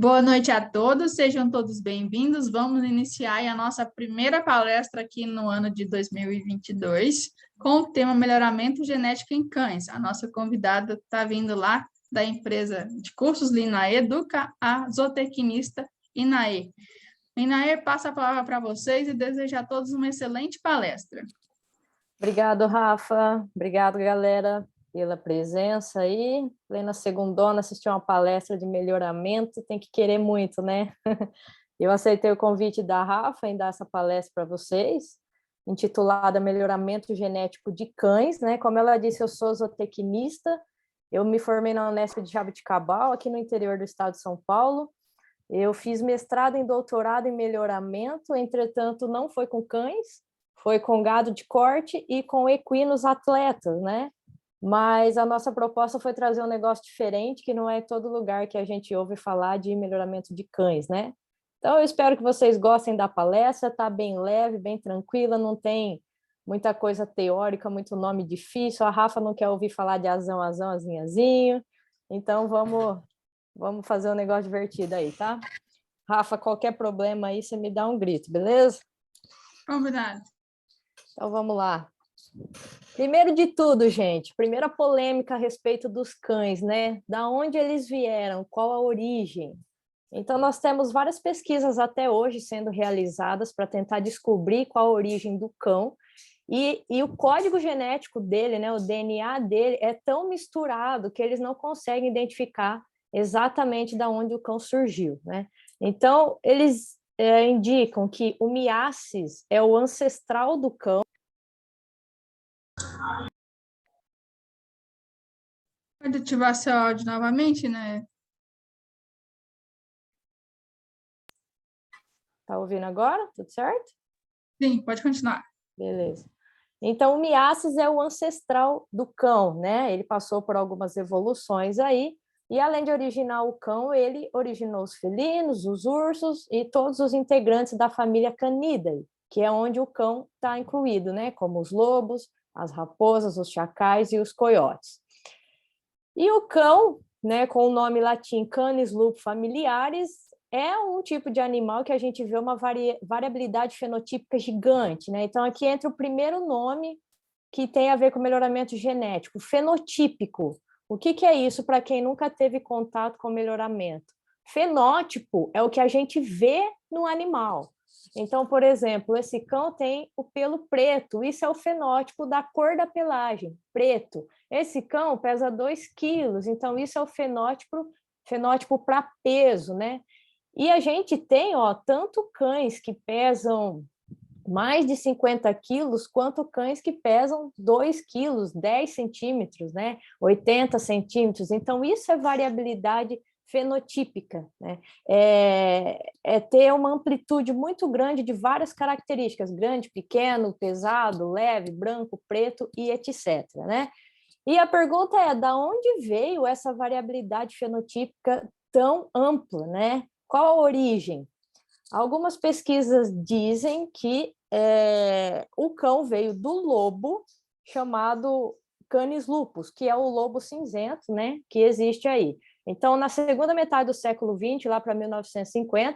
Boa noite a todos, sejam todos bem-vindos. Vamos iniciar aí a nossa primeira palestra aqui no ano de 2022, com o tema Melhoramento Genético em Cães. A nossa convidada está vindo lá da empresa de cursos Linaê Educa, a zootecnista Inaê. Inaê, passa a palavra para vocês e desejo a todos uma excelente palestra. Obrigado, Rafa. Obrigado, galera, pela presença aí. Plena segundona, assistir uma palestra de melhoramento, tem que querer muito, né? Eu aceitei o convite da Rafa em dar essa palestra para vocês, intitulada Melhoramento Genético de Cães, né? Como ela disse, eu sou zootecnista, eu me formei na Unesp de Jaboticabal, aqui no interior do estado de São Paulo. Eu fiz mestrado e doutorado em melhoramento, entretanto, não foi com cães, foi com gado de corte e com equinos atletas, né? Mas a nossa proposta foi trazer um negócio diferente, que não é todo lugar que a gente ouve falar de melhoramento de cães, né? Então, eu espero que vocês gostem da palestra, tá bem leve, bem tranquila, não tem muita coisa teórica, muito nome difícil, a Rafa não quer ouvir falar de azão, azinho, então vamos fazer um negócio divertido aí, tá? Rafa, qualquer problema aí, você me dá um grito, beleza? Combinado. Então, vamos lá. Primeiro de tudo, gente, primeira polêmica a respeito dos cães, né? Da onde eles vieram, qual a origem? Então, nós temos várias pesquisas até hoje sendo realizadas para tentar descobrir qual a origem do cão, e o código genético dele, né, o DNA dele, é tão misturado que eles não conseguem identificar exatamente de onde o cão surgiu, né? Então, eles indicam que o miacis é o ancestral do cão. Pode ativar seu áudio novamente, né? Tá ouvindo agora? Tudo certo? Sim, pode continuar. Beleza. Então, o miacis é o ancestral do cão, né? Ele passou por algumas evoluções aí, e além de originar o cão, ele originou os felinos, os ursos e todos os integrantes da família Canidae, que é onde o cão está incluído, né? Como os lobos, as raposas, os chacais e os coiotes. E o cão, né, com o nome latim Canis lupus familiaris, é um tipo de animal que a gente vê uma variabilidade fenotípica gigante, né? Então, aqui entra o primeiro nome que tem a ver com melhoramento genético, fenotípico. O que é isso para quem nunca teve contato com melhoramento? Fenótipo é o que a gente vê no animal. Então, por exemplo, esse cão tem o pelo preto, isso é o fenótipo da cor da pelagem, preto. Esse cão pesa 2 quilos, então isso é o fenótipo para peso, né? E a gente tem, ó, tanto cães que pesam mais de 50 quilos, quanto cães que pesam 2 quilos, 10 centímetros, né? 80 centímetros. Então, isso é variabilidade fenotípica, né? É ter uma amplitude muito grande de várias características, grande, pequeno, pesado, leve, branco, preto e etc, né? E a pergunta é, da onde veio essa variabilidade fenotípica tão ampla, né? Qual a origem? Algumas pesquisas dizem que o cão veio do lobo, chamado Canis lupus, que é o lobo cinzento, né, que existe aí. Então, na segunda metade do século XX, lá para 1950,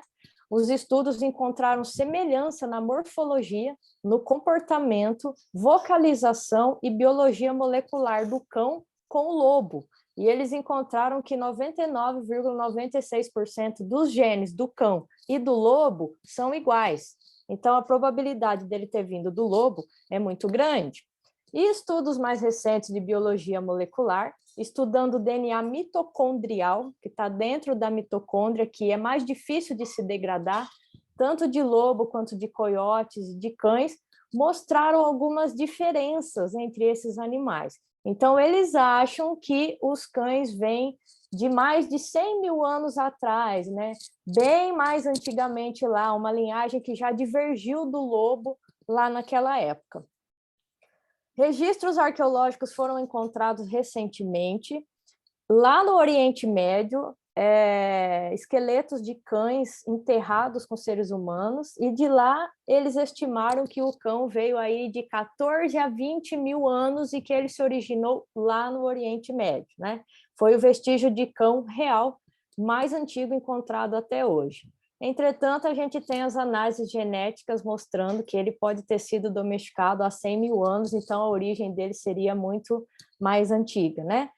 os estudos encontraram semelhança na morfologia, no comportamento, vocalização e biologia molecular do cão com o lobo. E eles encontraram que 99,96% dos genes do cão e do lobo são iguais. Então, a probabilidade dele ter vindo do lobo é muito grande. E estudos mais recentes de biologia molecular, estudando o DNA mitocondrial, que está dentro da mitocôndria, que é mais difícil de se degradar, tanto de lobo quanto de coiotes e de cães, mostraram algumas diferenças entre esses animais. Então, eles acham que os cães vêm de mais de 100 mil anos atrás, né? Bem mais antigamente lá, uma linhagem que já divergiu do lobo lá naquela época. Registros arqueológicos foram encontrados recentemente, lá no Oriente Médio, esqueletos de cães enterrados com seres humanos, e de lá eles estimaram que o cão veio aí de 14 a 20 mil anos e que ele se originou lá no Oriente Médio, né? Foi o vestígio de cão real mais antigo encontrado até hoje. Entretanto, a gente tem as análises genéticas mostrando que ele pode ter sido domesticado há 100 mil anos, então a origem dele seria muito mais antiga, né?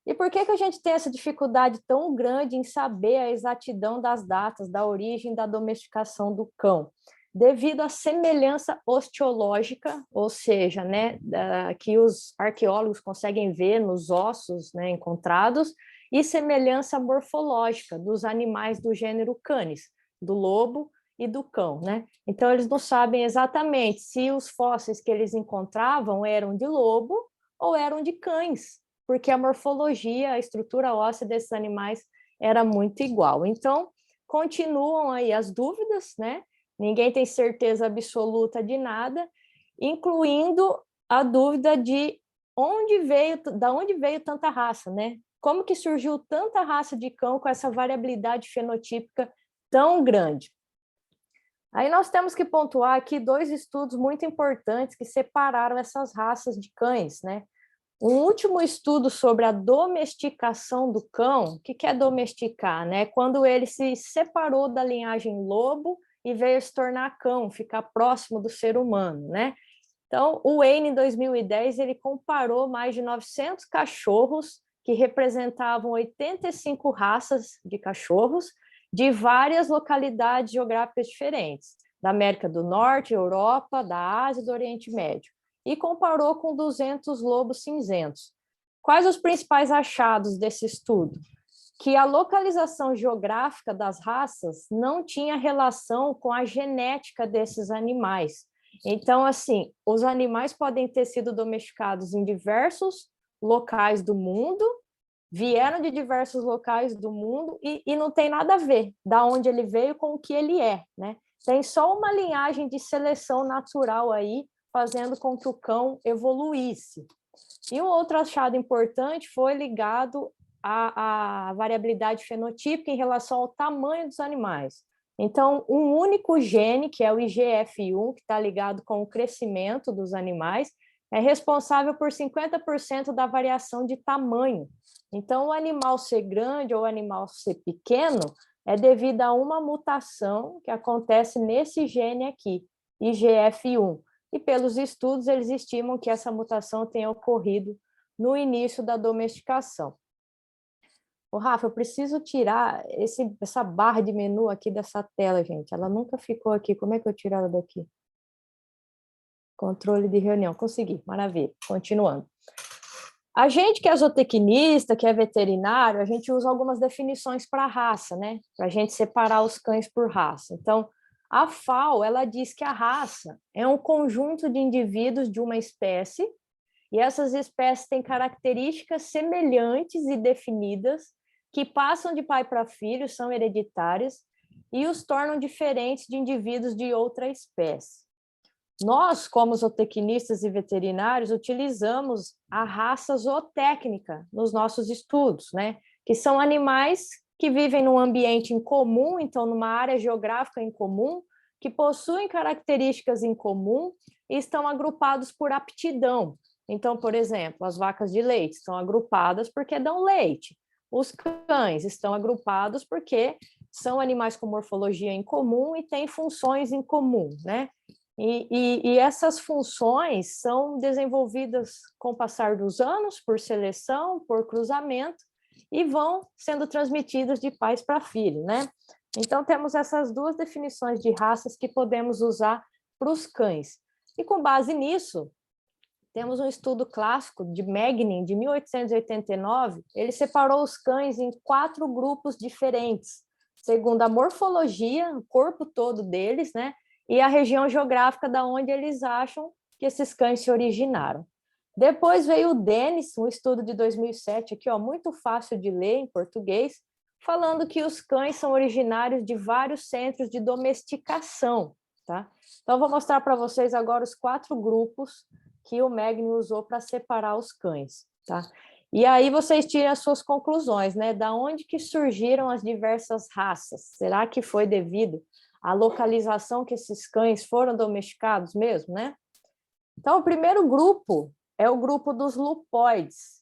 E por que a gente tem essa dificuldade tão grande em saber a exatidão das datas da origem da domesticação do cão? Devido à semelhança osteológica, ou seja, né, que os arqueólogos conseguem ver nos ossos, né, encontrados, e semelhança morfológica dos animais do gênero Canis, do lobo e do cão, né? Então, eles não sabem exatamente se os fósseis que eles encontravam eram de lobo ou eram de cães, porque a morfologia, a estrutura óssea desses animais era muito igual. Então, continuam aí as dúvidas, né? Ninguém tem certeza absoluta de nada, incluindo a dúvida de da onde veio tanta raça, né? Como que surgiu tanta raça de cão com essa variabilidade fenotípica tão grande? Aí nós temos que pontuar aqui 2 estudos muito importantes que separaram essas raças de cães, né? Um último estudo sobre a domesticação do cão, o que é domesticar, né? Quando ele se separou da linhagem lobo e veio se tornar cão, ficar próximo do ser humano, né? Então, o Wayne, em 2010, ele comparou mais de 900 cachorros que representavam 85 raças de cachorros de várias localidades geográficas diferentes, da América do Norte, Europa, da Ásia e do Oriente Médio, e comparou com 200 lobos cinzentos. Quais os principais achados desse estudo? Que a localização geográfica das raças não tinha relação com a genética desses animais. Então, assim, os animais podem ter sido domesticados em diversos locais do mundo, vieram de diversos locais do mundo e não tem nada a ver da onde ele veio com o que ele é, né? Tem só uma linhagem de seleção natural aí, fazendo com que o cão evoluísse. E um outro achado importante foi ligado à variabilidade fenotípica em relação ao tamanho dos animais. Então, um único gene, que é o IGF-1, que está ligado com o crescimento dos animais, é responsável por 50% da variação de tamanho. Então, o animal ser grande ou o animal ser pequeno é devido a uma mutação que acontece nesse gene aqui, IGF-1. E pelos estudos, eles estimam que essa mutação tenha ocorrido no início da domesticação. Ô, Rafa, eu preciso tirar essa barra de menu aqui dessa tela, gente. Ela nunca ficou aqui. Como é que eu tiro ela daqui? Controle de reunião. Consegui, maravilha. Continuando. A gente que é zootecnista, que é veterinário, a gente usa algumas definições para raça, né? Para a gente separar os cães por raça. Então, a FAO, ela diz que a raça é um conjunto de indivíduos de uma espécie, e essas espécies têm características semelhantes e definidas, que passam de pai para filho, são hereditárias, e os tornam diferentes de indivíduos de outra espécie. Nós, como zootecnistas e veterinários, utilizamos a raça zootécnica nos nossos estudos, né? Que são animais que vivem num ambiente em comum, então numa área geográfica em comum, que possuem características em comum e estão agrupados por aptidão. Então, por exemplo, as vacas de leite estão agrupadas porque dão leite. Os cães estão agrupados porque são animais com morfologia em comum e têm funções em comum, né? E essas funções são desenvolvidas com o passar dos anos, por seleção, por cruzamento, e vão sendo transmitidas de pais para filho, né? Então, temos essas 2 definições de raças que podemos usar para os cães. E com base nisso, temos um estudo clássico de Magnin, de 1889, ele separou os cães em 4 grupos diferentes, segundo a morfologia, o corpo todo deles, né? E a região geográfica da onde eles acham que esses cães se originaram. Depois veio o Dennis, um estudo de 2007, aqui, ó, muito fácil de ler em português, falando que os cães são originários de vários centros de domesticação, tá? Então, vou mostrar para vocês agora os 4 grupos que o Magni usou para separar os cães, tá? E aí vocês tiram as suas conclusões, né? Da onde que surgiram as diversas raças? Será que foi devido à localização que esses cães foram domesticados mesmo, né? Então, o primeiro grupo é o grupo dos lupoides.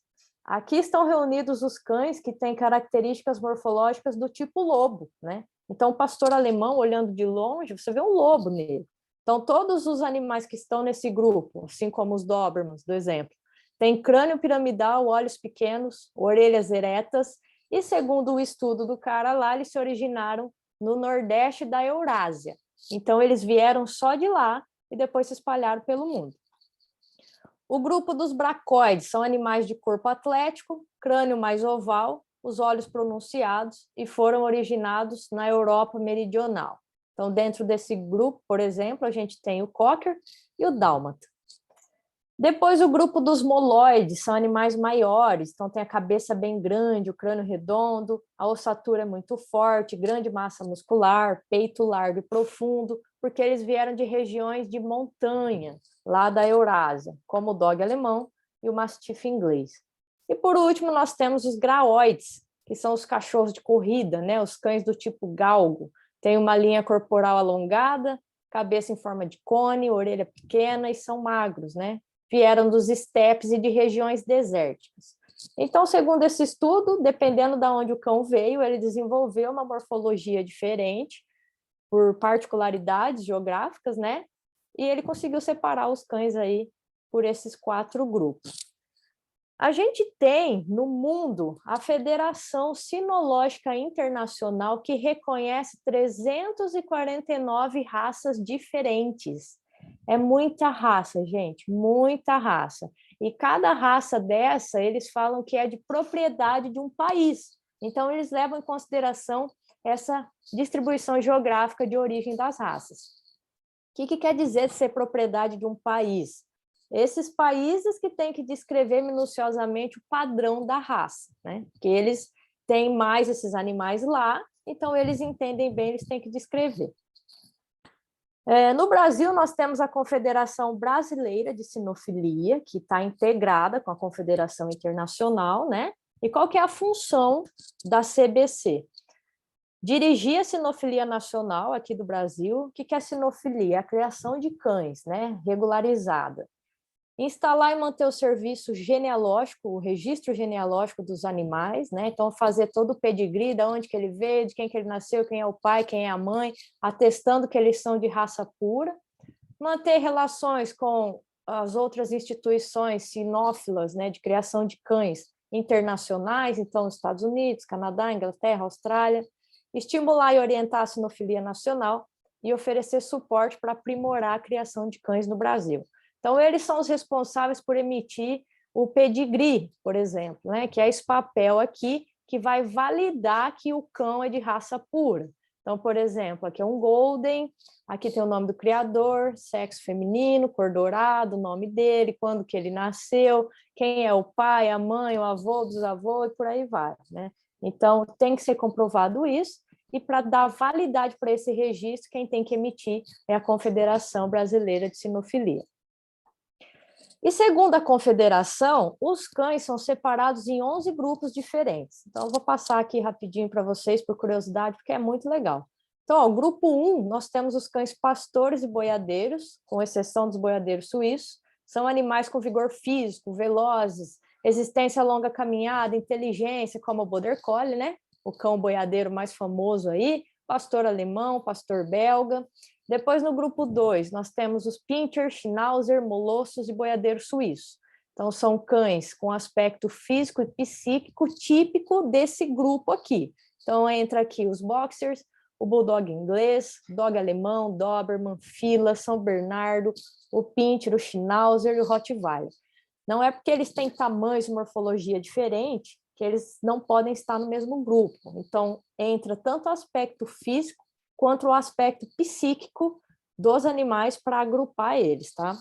Aqui estão reunidos os cães que têm características morfológicas do tipo lobo, né? Então, o pastor alemão, olhando de longe, você vê um lobo nele. Então, todos os animais que estão nesse grupo, assim como os Dobermans, do exemplo, têm crânio piramidal, olhos pequenos, orelhas eretas, e segundo o estudo do cara lá, eles se originaram no Nordeste da Eurásia. Então, eles vieram só de lá e depois se espalharam pelo mundo. O grupo dos bracoides são animais de corpo atlético, crânio mais oval, os olhos pronunciados e foram originados na Europa meridional. Então, dentro desse grupo, por exemplo, a gente tem o cocker e o dálmata. Depois, o grupo dos moloides, são animais maiores, então tem a cabeça bem grande, o crânio redondo, a ossatura é muito forte, grande massa muscular, peito largo e profundo, porque eles vieram de regiões de montanha, lá da Eurásia, como o dog alemão e o mastiff inglês. E por último, nós temos os graoides, que são os cachorros de corrida, né? Os cães do tipo galgo, tem uma linha corporal alongada, cabeça em forma de cone, orelha pequena e são magros, né? Vieram dos estepes e de regiões desérticas. Então, segundo esse estudo, dependendo de onde o cão veio, ele desenvolveu uma morfologia diferente, por particularidades geográficas, né? E ele conseguiu separar os cães aí por esses 4 grupos. A gente tem no mundo a Federação Sinológica Internacional, que reconhece 349 raças diferentes. É muita raça, gente, muita raça. E cada raça dessa, eles falam que é de propriedade de um país. Então, eles levam em consideração essa distribuição geográfica de origem das raças. O que quer dizer ser propriedade de um país? Esses países que têm que descrever minuciosamente o padrão da raça, né? Porque eles têm mais esses animais lá, então eles entendem bem, eles têm que descrever. No Brasil, nós temos a Confederação Brasileira de Sinofilia, que está integrada com a Confederação Internacional, né? E qual que é a função da CBC? Dirigir a sinofilia nacional aqui do Brasil. O que é a sinofilia? A criação de cães, né? Regularizada. Instalar e manter o serviço genealógico, o registro genealógico dos animais, né? Então, fazer todo o pedigree, de onde que ele veio, de quem que ele nasceu, quem é o pai, quem é a mãe, atestando que eles são de raça pura. Manter relações com as outras instituições sinófilas, né, de criação de cães internacionais, então, Estados Unidos, Canadá, Inglaterra, Austrália. Estimular e orientar a sinofilia nacional e oferecer suporte para aprimorar a criação de cães no Brasil. Então, eles são os responsáveis por emitir o pedigree, por exemplo, né? Que é esse papel aqui que vai validar que o cão é de raça pura. Então, por exemplo, aqui é um Golden, aqui tem o nome do criador, sexo feminino, cor dourado, o nome dele, quando que ele nasceu, quem é o pai, a mãe, o avô, bisavô, e por aí vai, né? Então, tem que ser comprovado isso, e para dar validade para esse registro, quem tem que emitir é a Confederação Brasileira de Sinofilia. E segundo a Confederação, os cães são separados em 11 grupos diferentes. Então, eu vou passar aqui rapidinho para vocês, por curiosidade, porque é muito legal. Então, ó, o grupo 1, nós temos os cães pastores e boiadeiros, com exceção dos boiadeiros suíços. São animais com vigor físico, velozes, existência a longa caminhada, inteligência, como o Border Collie, né? O cão boiadeiro mais famoso aí, pastor alemão, pastor belga. Depois, no grupo 2, nós temos os Pinscher, Schnauzer, Molossos e boiadeiro suíço. Então, são cães com aspecto físico e psíquico típico desse grupo aqui. Então, entra aqui os Boxers, o Bulldog inglês, Dog alemão, Doberman, Fila, São Bernardo, o Pinscher, o Schnauzer e o Rottweiler. Não é porque eles têm tamanhos e morfologia diferente que eles não podem estar no mesmo grupo. Então, entra tanto o aspecto físico quanto o aspecto psíquico dos animais para agrupar eles, tá?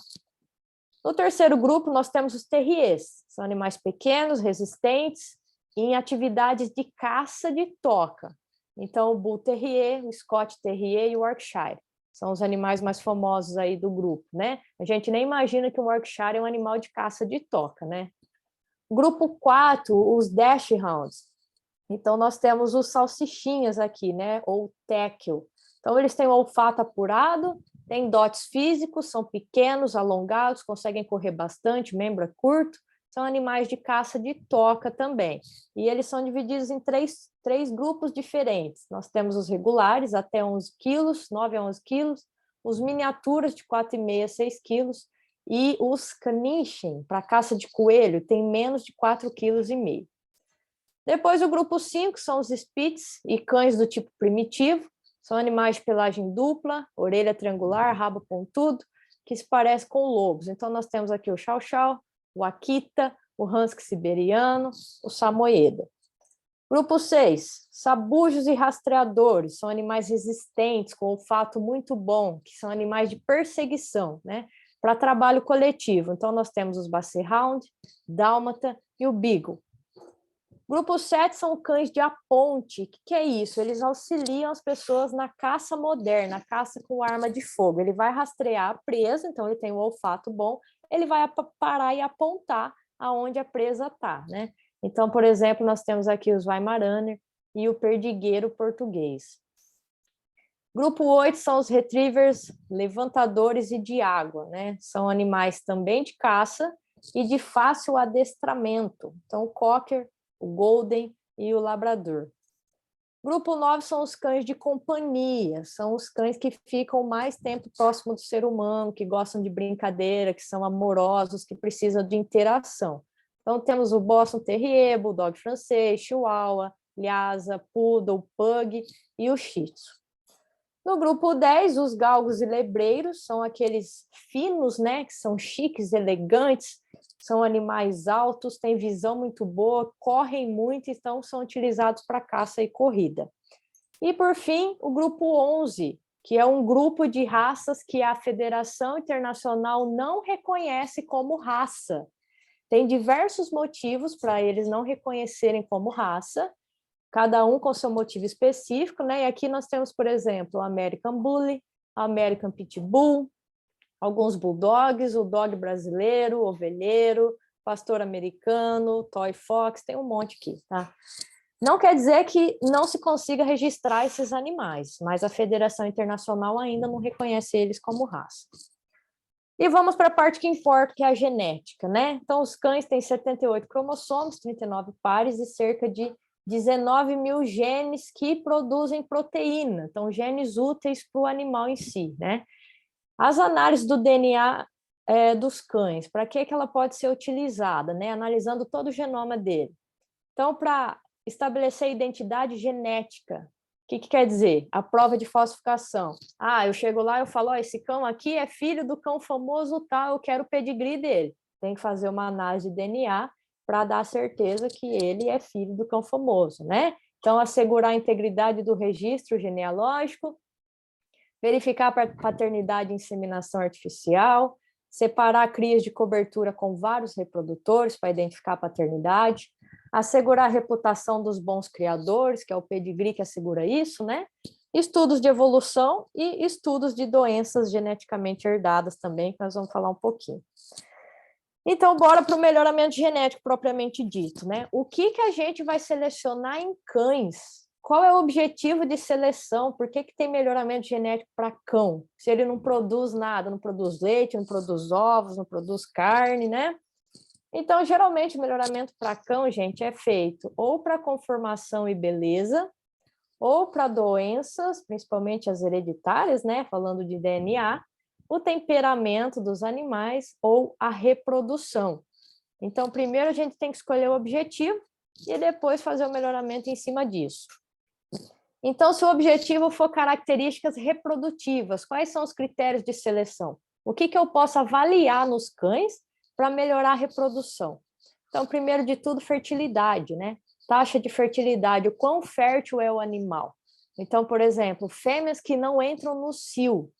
No terceiro grupo, nós temos os terriers. São animais pequenos, resistentes, em atividades de caça de toca. Então, o Bull Terrier, o Scott Terrier e o Yorkshire. São os animais mais famosos aí do grupo, né? A gente nem imagina que o Yorkshire é um animal de caça de toca, né? Grupo 4, os Dachshunds. Então, nós temos os salsichinhas aqui, né? Ou Tekel. Então, eles têm o olfato apurado, têm dotes físicos, são pequenos, alongados, conseguem correr bastante, membro é curto, são animais de caça de toca também. E eles são divididos em três grupos diferentes. Nós temos os regulares, até 11 quilos, 9 a 11 quilos, os miniaturas de 4,5 a 6 quilos, e os caniche, para caça de coelho, tem menos de 4,5 kg. Depois o grupo 5 são os spitz e cães do tipo primitivo, são animais de pelagem dupla, orelha triangular, rabo pontudo, que se parecem com lobos. Então nós temos aqui o chow-chow, o akita, o husky siberiano, o samoyeda. Grupo 6, sabujos e rastreadores, são animais resistentes, com olfato muito bom, que são animais de perseguição, né? Para trabalho coletivo. Então, nós temos os Basset Hound, Dálmata e o Beagle. Grupo 7 são cães de aponte. O que é isso? Eles auxiliam as pessoas na caça moderna, na caça com arma de fogo. Ele vai rastrear a presa, então ele tem um olfato bom, ele vai parar e apontar aonde a presa está, né? Então, por exemplo, nós temos aqui os Weimaraner e o perdigueiro português. Grupo 8 são os retrievers levantadores e de água, né? São animais também de caça e de fácil adestramento. Então, o cocker, o golden e o labrador. Grupo 9 são os cães de companhia, são os cães que ficam mais tempo próximo do ser humano, que gostam de brincadeira, que são amorosos, que precisam de interação. Então, temos o Boston Terrier, Bulldog francês, Chihuahua, Lhasa, Poodle, Pug e o Shih Tzu. No grupo 10, os galgos e lebreiros são aqueles finos, né, que são chiques, elegantes, são animais altos, têm visão muito boa, correm muito, então são utilizados para caça e corrida. E, por fim, o grupo 11, que é um grupo de raças que a Federação Internacional não reconhece como raça. Tem diversos motivos para eles não reconhecerem como raça, cada um com seu motivo específico, né? E aqui nós temos, por exemplo, o American Bully, o American Pitbull, alguns bulldogs, o dog brasileiro, o ovelheiro, pastor americano, toy fox, tem um monte aqui, tá? Não quer dizer que não se consiga registrar esses animais, mas a Federação Internacional ainda não reconhece eles como raça. E vamos para a parte que importa, que é a genética, né? Então, os cães têm 78 cromossomos, 39 pares e cerca de 19 mil genes que produzem proteína, então genes úteis para o animal em si, né? As análises do DNA dos cães, para que ela pode ser utilizada, né? Analisando todo o genoma dele. Então, para estabelecer a identidade genética, o que quer dizer? A prova de falsificação. Ah, eu chego lá e eu falo, esse cão aqui é filho do cão famoso tal, eu quero o pedigree dele. Tem que fazer uma análise de DNA para dar certeza que ele é filho do cão famoso, né? Então, assegurar a integridade do registro genealógico, verificar a paternidade e inseminação artificial, separar crias de cobertura com vários reprodutores para identificar a paternidade, assegurar a reputação dos bons criadores, que é o pedigree que assegura isso, né? Estudos de evolução e estudos de doenças geneticamente herdadas também, que nós vamos falar um pouquinho. Então, bora para o melhoramento genético propriamente dito, né? O que a gente vai selecionar em cães? Qual é o objetivo de seleção? Por que tem melhoramento genético para cão? Se ele não produz nada, não produz leite, não produz ovos, não produz carne, né? Então, geralmente, o melhoramento para cão, gente, é feito ou para conformação e beleza, ou para doenças, principalmente as hereditárias, né? Falando de DNA, o temperamento dos animais ou a reprodução. Então, primeiro a gente tem que escolher o objetivo e depois fazer o melhoramento em cima disso. Então, se o objetivo for características reprodutivas, quais são os critérios de seleção? O que eu posso avaliar nos cães para melhorar a reprodução? Então, primeiro de tudo, fertilidade, né? Taxa de fertilidade, o quão fértil é o animal. Então, por exemplo, fêmeas que não entram no cio,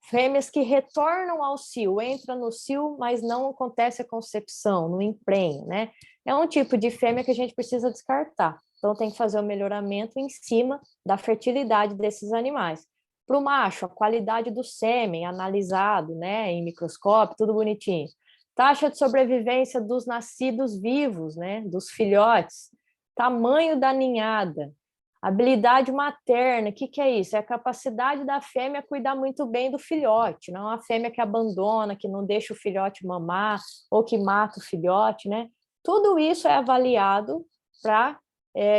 fêmeas que retornam ao cio, entram no cio, mas não acontece a concepção, no emprenho, né? É um tipo de fêmea que a gente precisa descartar. Então, tem que fazer o melhoramento em cima da fertilidade desses animais. Para o macho, a qualidade do sêmen analisado, né, em microscópio, tudo bonitinho. Taxa de sobrevivência dos nascidos vivos, né, dos filhotes. Tamanho da ninhada. Habilidade materna, o que que é isso? É a capacidade da fêmea cuidar muito bem do filhote, não é uma fêmea que abandona, que não deixa o filhote mamar, ou que mata o filhote, né? Tudo isso é avaliado para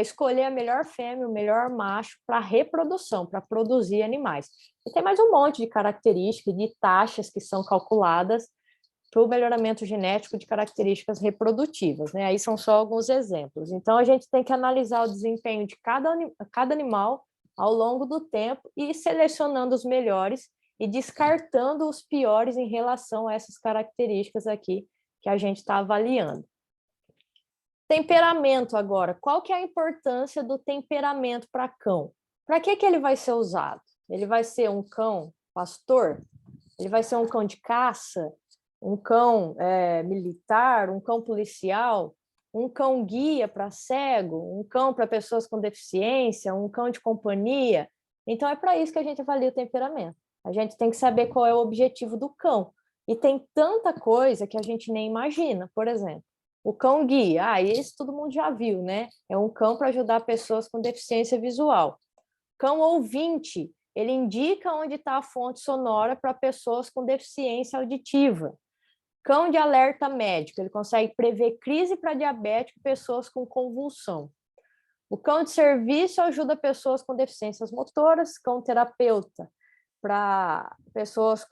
escolher a melhor fêmea, o melhor macho para reprodução, para produzir animais. E tem mais um monte de características, de taxas que são calculadas para o melhoramento genético de características reprodutivas, né? Aí são só alguns exemplos. Então, a gente tem que analisar o desempenho de cada animal ao longo do tempo e ir selecionando os melhores e descartando os piores em relação a essas características aqui que a gente está avaliando. Temperamento agora. Qual que é a importância do temperamento para cão? Para que ele vai ser usado? Ele vai ser um cão pastor? Ele vai ser um cão de caça? Um cão militar, um cão policial, um cão guia para cego, um cão para pessoas com deficiência, um cão de companhia. Então, é para isso que a gente avalia o temperamento. A gente tem que saber qual é o objetivo do cão. E tem tanta coisa que a gente nem imagina. Por exemplo, o cão guia. Esse todo mundo já viu, né? É um cão para ajudar pessoas com deficiência visual. Cão ouvinte, ele indica onde está a fonte sonora para pessoas com deficiência auditiva. Cão de alerta médico, ele consegue prever crise para diabético e pessoas com convulsão. O cão de serviço ajuda pessoas com deficiências motoras, cão terapeuta para pessoas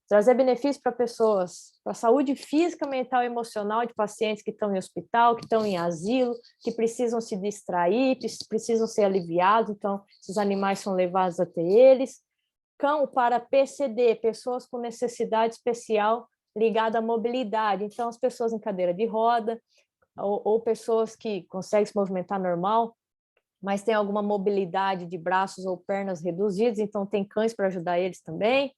trazer benefícios para pessoas, para a saúde física, mental e emocional de pacientes que estão em hospital, que estão em asilo, que precisam se distrair, precisam ser aliviados, então esses animais são levados até eles. Cão para PCD, pessoas com necessidade especial ligada à mobilidade, então as pessoas em cadeira de roda, ou pessoas que conseguem se movimentar normal, mas tem alguma mobilidade de braços ou pernas reduzidos, então tem cães para ajudar eles também.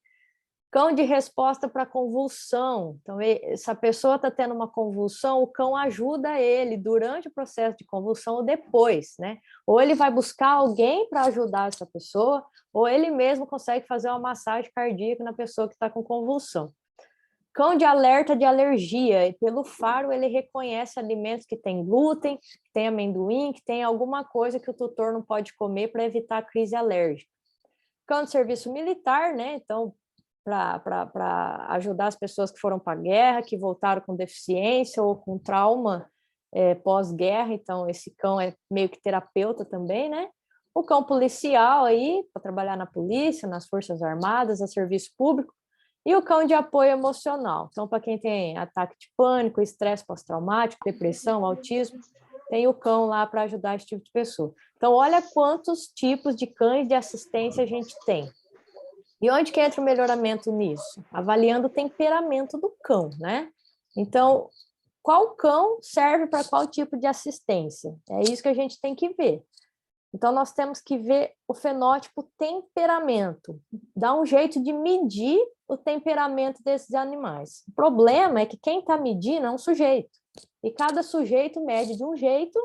Cão de resposta para convulsão, então essa pessoa está tendo uma convulsão, o cão ajuda ele durante o processo de convulsão ou depois, né? Ou ele vai buscar alguém para ajudar essa pessoa, ou ele mesmo consegue fazer uma massagem cardíaca na pessoa que está com convulsão. Cão de alerta de alergia, e pelo faro ele reconhece alimentos que têm glúten, que tem amendoim, que tem alguma coisa que o tutor não pode comer para evitar a crise alérgica. Cão de serviço militar, né? Então, para ajudar as pessoas que foram para a guerra, que voltaram com deficiência ou com trauma pós-guerra, então esse cão é meio que terapeuta também, né? O cão policial aí, para trabalhar na polícia, nas Forças Armadas, a serviço público. E o cão de apoio emocional. Então, para quem tem ataque de pânico, estresse pós-traumático, depressão, autismo, tem o cão lá para ajudar esse tipo de pessoa. Então, olha quantos tipos de cães de assistência a gente tem. E onde que entra o melhoramento nisso? Avaliando o temperamento do cão, né? Então, qual cão serve para qual tipo de assistência? É isso que a gente tem que ver. Então, nós temos que ver o fenótipo temperamento, dar um jeito de medir o temperamento desses animais. O problema é que quem está medindo é um sujeito, e cada sujeito mede de um jeito,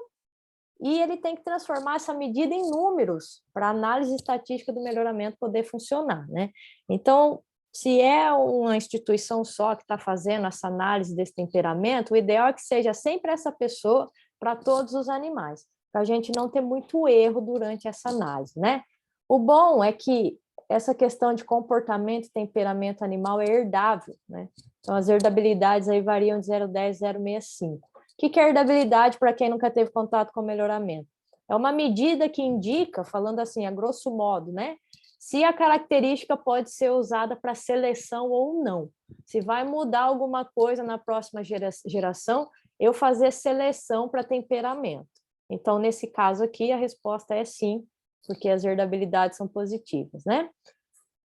e ele tem que transformar essa medida em números para a análise estatística do melhoramento poder funcionar, né? Então, se é uma instituição só que está fazendo essa análise desse temperamento, o ideal é que seja sempre essa pessoa para todos os animais, para a gente não ter muito erro durante essa análise, né? O bom é que essa questão de comportamento e temperamento animal é herdável, né? Então, as herdabilidades aí variam de 0,10 a 0,65. O que é herdabilidade para quem nunca teve contato com o melhoramento? É uma medida que indica, falando assim, a grosso modo, né? Se a característica pode ser usada para seleção ou não. Se vai mudar alguma coisa na próxima geração, eu fazer seleção para temperamento. Então, nesse caso aqui, a resposta é sim, porque as herdabilidades são positivas, né?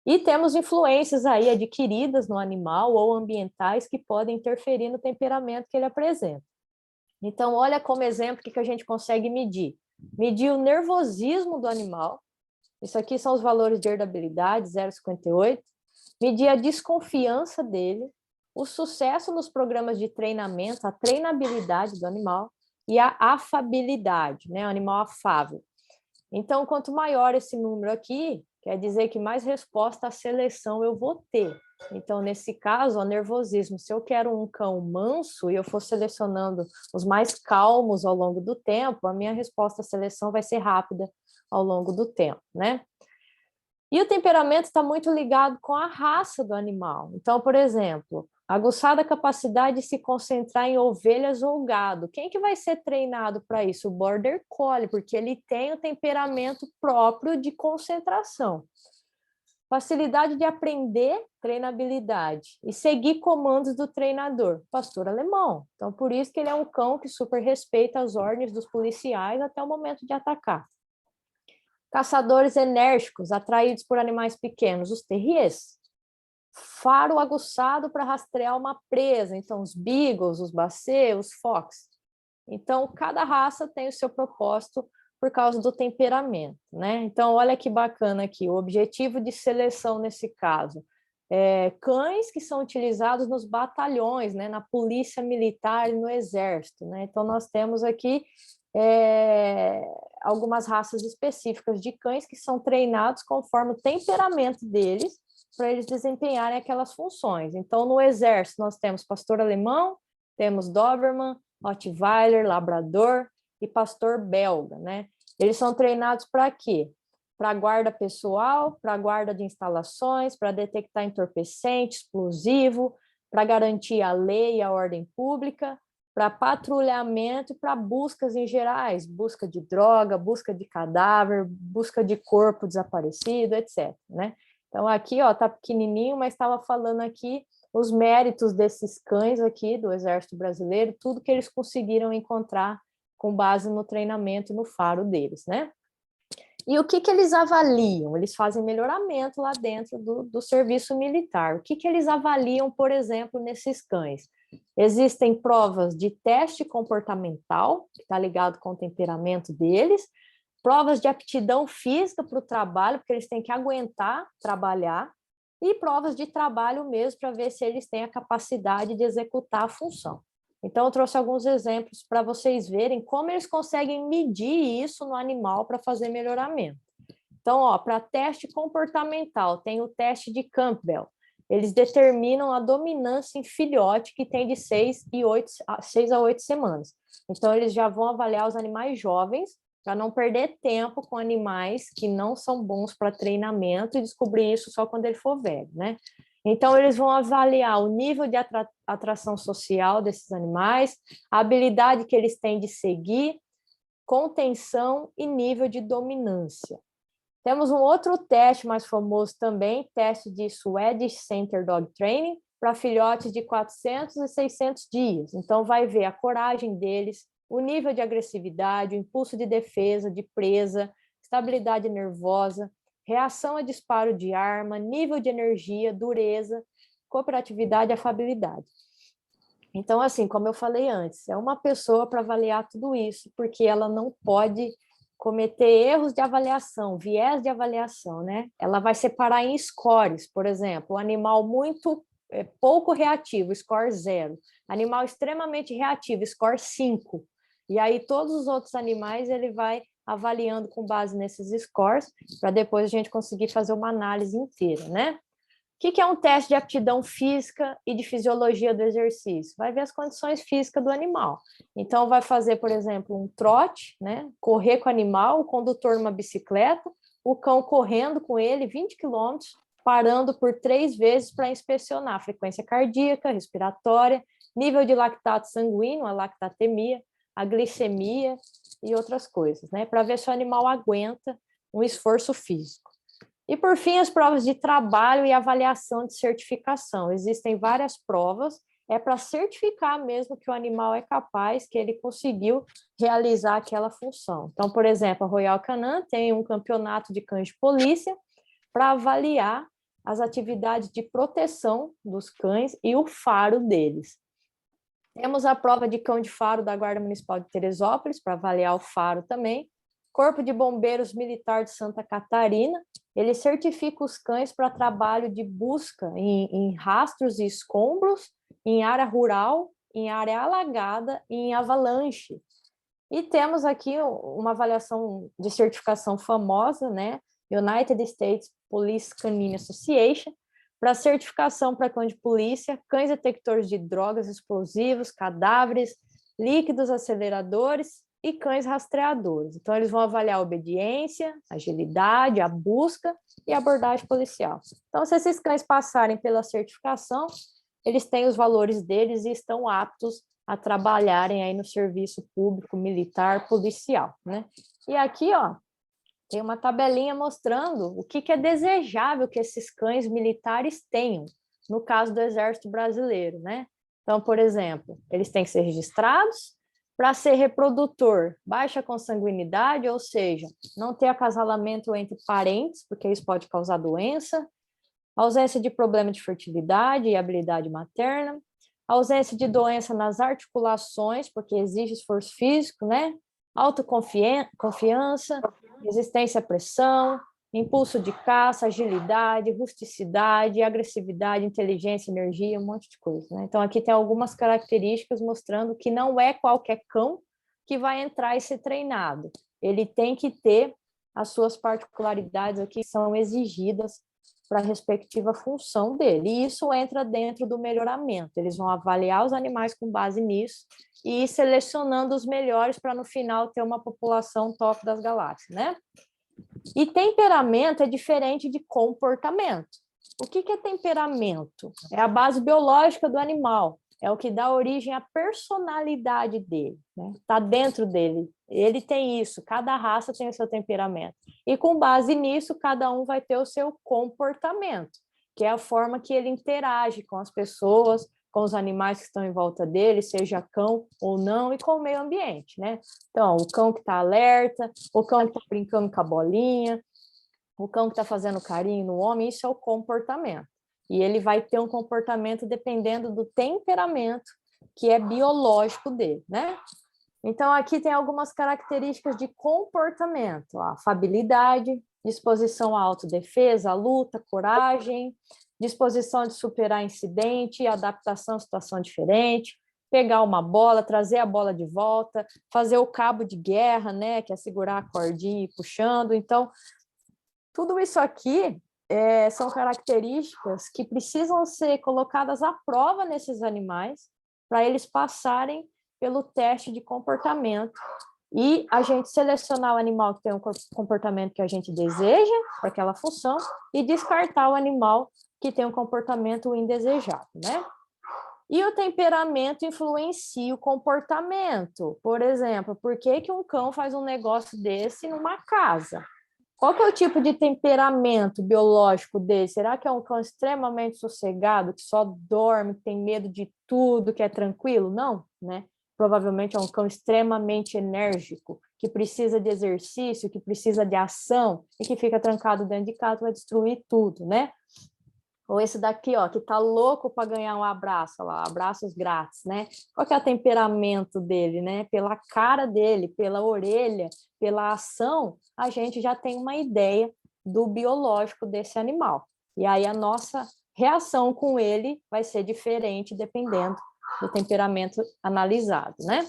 E temos influências aí adquiridas no animal ou ambientais que podem interferir no temperamento que ele apresenta. Então, olha como exemplo o que a gente consegue medir. Medir o nervosismo do animal, isso aqui são os valores de herdabilidade, 0,58. Medir a desconfiança dele, o sucesso nos programas de treinamento, a treinabilidade do animal e a afabilidade, né? O animal afável. Então, quanto maior esse número aqui, quer dizer que mais resposta à seleção eu vou ter. Então, nesse caso, o nervosismo, se eu quero um cão manso e eu for selecionando os mais calmos ao longo do tempo, a minha resposta à seleção vai ser rápida ao longo do tempo, né? E o temperamento está muito ligado com a raça do animal. Então, por exemplo, aguçada capacidade de se concentrar em ovelhas ou gado. Quem que vai ser treinado para isso? O Border Collie, porque ele tem o temperamento próprio de concentração. Facilidade de aprender, treinabilidade. E seguir comandos do treinador, pastor alemão. Então, por isso que ele é um cão que super respeita as ordens dos policiais até o momento de atacar. Caçadores enérgicos, atraídos por animais pequenos, os terriers. Faro aguçado para rastrear uma presa, então os beagles, os basset, os fox. Então, cada raça tem o seu propósito por causa do temperamento, né? Então, olha que bacana aqui, o objetivo de seleção nesse caso. Cães que são utilizados nos batalhões, né? Na polícia militar e no exército, né? Então, nós temos aqui algumas raças específicas de cães que são treinados conforme o temperamento deles, para eles desempenharem aquelas funções. Então, no exército, nós temos pastor alemão, temos Doberman, Rottweiler, Labrador e pastor belga, né? Eles são treinados para quê? Para guarda pessoal, para guarda de instalações, para detectar entorpecente, explosivo, para garantir a lei e a ordem pública, para patrulhamento e para buscas em gerais, busca de droga, busca de cadáver, busca de corpo desaparecido, etc., né? Então, aqui, ó, tá pequenininho, mas estava falando aqui os méritos desses cães aqui do Exército Brasileiro, tudo que eles conseguiram encontrar com base no treinamento, no faro deles, né? E o que eles avaliam? Eles fazem melhoramento lá dentro do serviço militar. O que eles avaliam, por exemplo, nesses cães? Existem provas de teste comportamental, que está ligado com o temperamento deles, provas de aptidão física para o trabalho, porque eles têm que aguentar trabalhar, e provas de trabalho mesmo, para ver se eles têm a capacidade de executar a função. Então, eu trouxe alguns exemplos para vocês verem como eles conseguem medir isso no animal para fazer melhoramento. Então, ó, para teste comportamental, tem o teste de Campbell. Eles determinam a dominância em filhote que tem de 6 a 8 semanas. Então, eles já vão avaliar os animais jovens para não perder tempo com animais que não são bons para treinamento e descobrir isso só quando ele for velho, né? Então, eles vão avaliar o nível de atração social desses animais, a habilidade que eles têm de seguir, contenção e nível de dominância. Temos um outro teste mais famoso também, teste de Swedish Center Dog Training, para filhotes de 400 e 600 dias. Então, vai ver a coragem deles, o nível de agressividade, o impulso de defesa, de presa, estabilidade nervosa, reação a disparo de arma, nível de energia, dureza, cooperatividade e afabilidade. Então, assim, como eu falei antes, é uma pessoa para avaliar tudo isso, porque ela não pode cometer erros de avaliação, viés de avaliação, né? Ela vai separar em scores, por exemplo, um animal muito pouco reativo, score 0, animal extremamente reativo, score 5, e aí todos os outros animais ele vai avaliando com base nesses scores, para depois a gente conseguir fazer uma análise inteira, né? O que é um teste de aptidão física e de fisiologia do exercício? Vai ver as condições físicas do animal. Então, vai fazer, por exemplo, um trote, né? Correr com o animal, o condutor numa bicicleta, o cão correndo com ele 20 quilômetros, parando por 3 vezes para inspecionar a frequência cardíaca, respiratória, nível de lactato sanguíneo, a lactatemia, a glicemia e outras coisas, né? Para ver se o animal aguenta um esforço físico. E, por fim, as provas de trabalho e avaliação de certificação. Existem várias provas, é para certificar mesmo que o animal é capaz, que ele conseguiu realizar aquela função. Então, por exemplo, a Royal Canin tem um campeonato de cães de polícia para avaliar as atividades de proteção dos cães e o faro deles. Temos a prova de cão de faro da Guarda Municipal de Teresópolis, para avaliar o faro também. Corpo de Bombeiros Militar de Santa Catarina, ele certifica os cães para trabalho de busca em rastros e escombros, em área rural, em área alagada e em avalanche. E temos aqui uma avaliação de certificação famosa, né? United States Police Canine Association, para certificação para cão de polícia, cães detectores de drogas, explosivos, cadáveres, líquidos aceleradores e cães rastreadores. Então, eles vão avaliar a obediência, agilidade, a busca e a abordagem policial. Então, se esses cães passarem pela certificação, eles têm os valores deles e estão aptos a trabalharem aí no serviço público, militar, policial, né? E aqui, ó, tem uma tabelinha mostrando o que é desejável que esses cães militares tenham, no caso do Exército Brasileiro, né? Então, por exemplo, eles têm que ser registrados para ser reprodutor, baixa consanguinidade, ou seja, não ter acasalamento entre parentes, porque isso pode causar doença, ausência de problema de fertilidade e habilidade materna, ausência de doença nas articulações, porque exige esforço físico, né? Autoconfiança, resistência à pressão, impulso de caça, agilidade, rusticidade, agressividade, inteligência, energia, um monte de coisa, né? Então, aqui tem algumas características mostrando que não é qualquer cão que vai entrar e ser treinado. Ele tem que ter as suas particularidades aqui que são exigidas para a respectiva função dele. E isso entra dentro do melhoramento. Eles vão avaliar os animais com base nisso e ir selecionando os melhores para, no final, ter uma população top das galáxias, né? E temperamento é diferente de comportamento. O que é temperamento? É a base biológica do animal, é o que dá origem à personalidade dele, né? Está dentro dele, ele tem isso, cada raça tem o seu temperamento. E com base nisso, cada um vai ter o seu comportamento, que é a forma que ele interage com as pessoas, com os animais que estão em volta dele, seja cão ou não, e com o meio ambiente, né? Então, o cão que está alerta, o cão que está brincando com a bolinha, o cão que está fazendo carinho no homem, isso é o comportamento. E ele vai ter um comportamento dependendo do temperamento que é biológico dele, né? Então, aqui tem algumas características de comportamento: a afabilidade, disposição à autodefesa, à luta, coragem, disposição de superar incidente, adaptação à situação diferente, pegar uma bola, trazer a bola de volta, fazer o cabo de guerra, né, que é segurar a cordinha e ir puxando. Então, tudo isso aqui são características que precisam ser colocadas à prova nesses animais para eles passarem pelo teste de comportamento e a gente selecionar o animal que tem um comportamento que a gente deseja para aquela função e descartar o animal que tem um comportamento indesejado, né? E o temperamento influencia o comportamento. Por exemplo, por que um cão faz um negócio desse numa casa? Qual que é o tipo de temperamento biológico dele? Será que é um cão extremamente sossegado, que só dorme, que tem medo de tudo, que é tranquilo? Não, né? Provavelmente é um cão extremamente enérgico, que precisa de exercício, que precisa de ação e que fica trancado dentro de casa, vai destruir tudo, né? Ou esse daqui, ó, que tá louco para ganhar um abraço, lá, abraços grátis, né? Qual que é o temperamento dele, né? Pela cara dele, pela orelha, pela ação, a gente já tem uma ideia do biológico desse animal. E aí a nossa reação com ele vai ser diferente dependendo do temperamento analisado, né?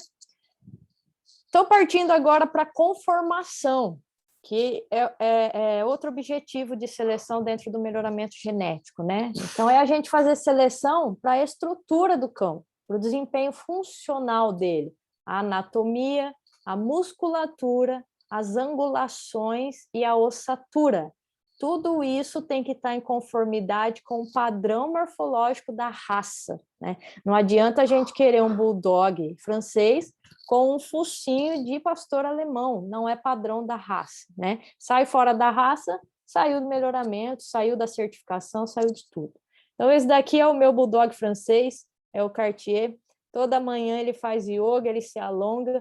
Então, partindo agora para a conformação, que é outro objetivo de seleção dentro do melhoramento genético, né? Então, é a gente fazer seleção para a estrutura do cão, para o desempenho funcional dele, a anatomia, a musculatura, as angulações e a ossatura. Tudo isso tem que estar em conformidade com o padrão morfológico da raça, né? Não adianta a gente querer um bulldog francês com um focinho de pastor alemão, não é padrão da raça, né? Sai fora da raça, saiu do melhoramento, saiu da certificação, saiu de tudo. Então, esse daqui é o meu bulldog francês, é o Cartier. Toda manhã ele faz yoga, ele se alonga,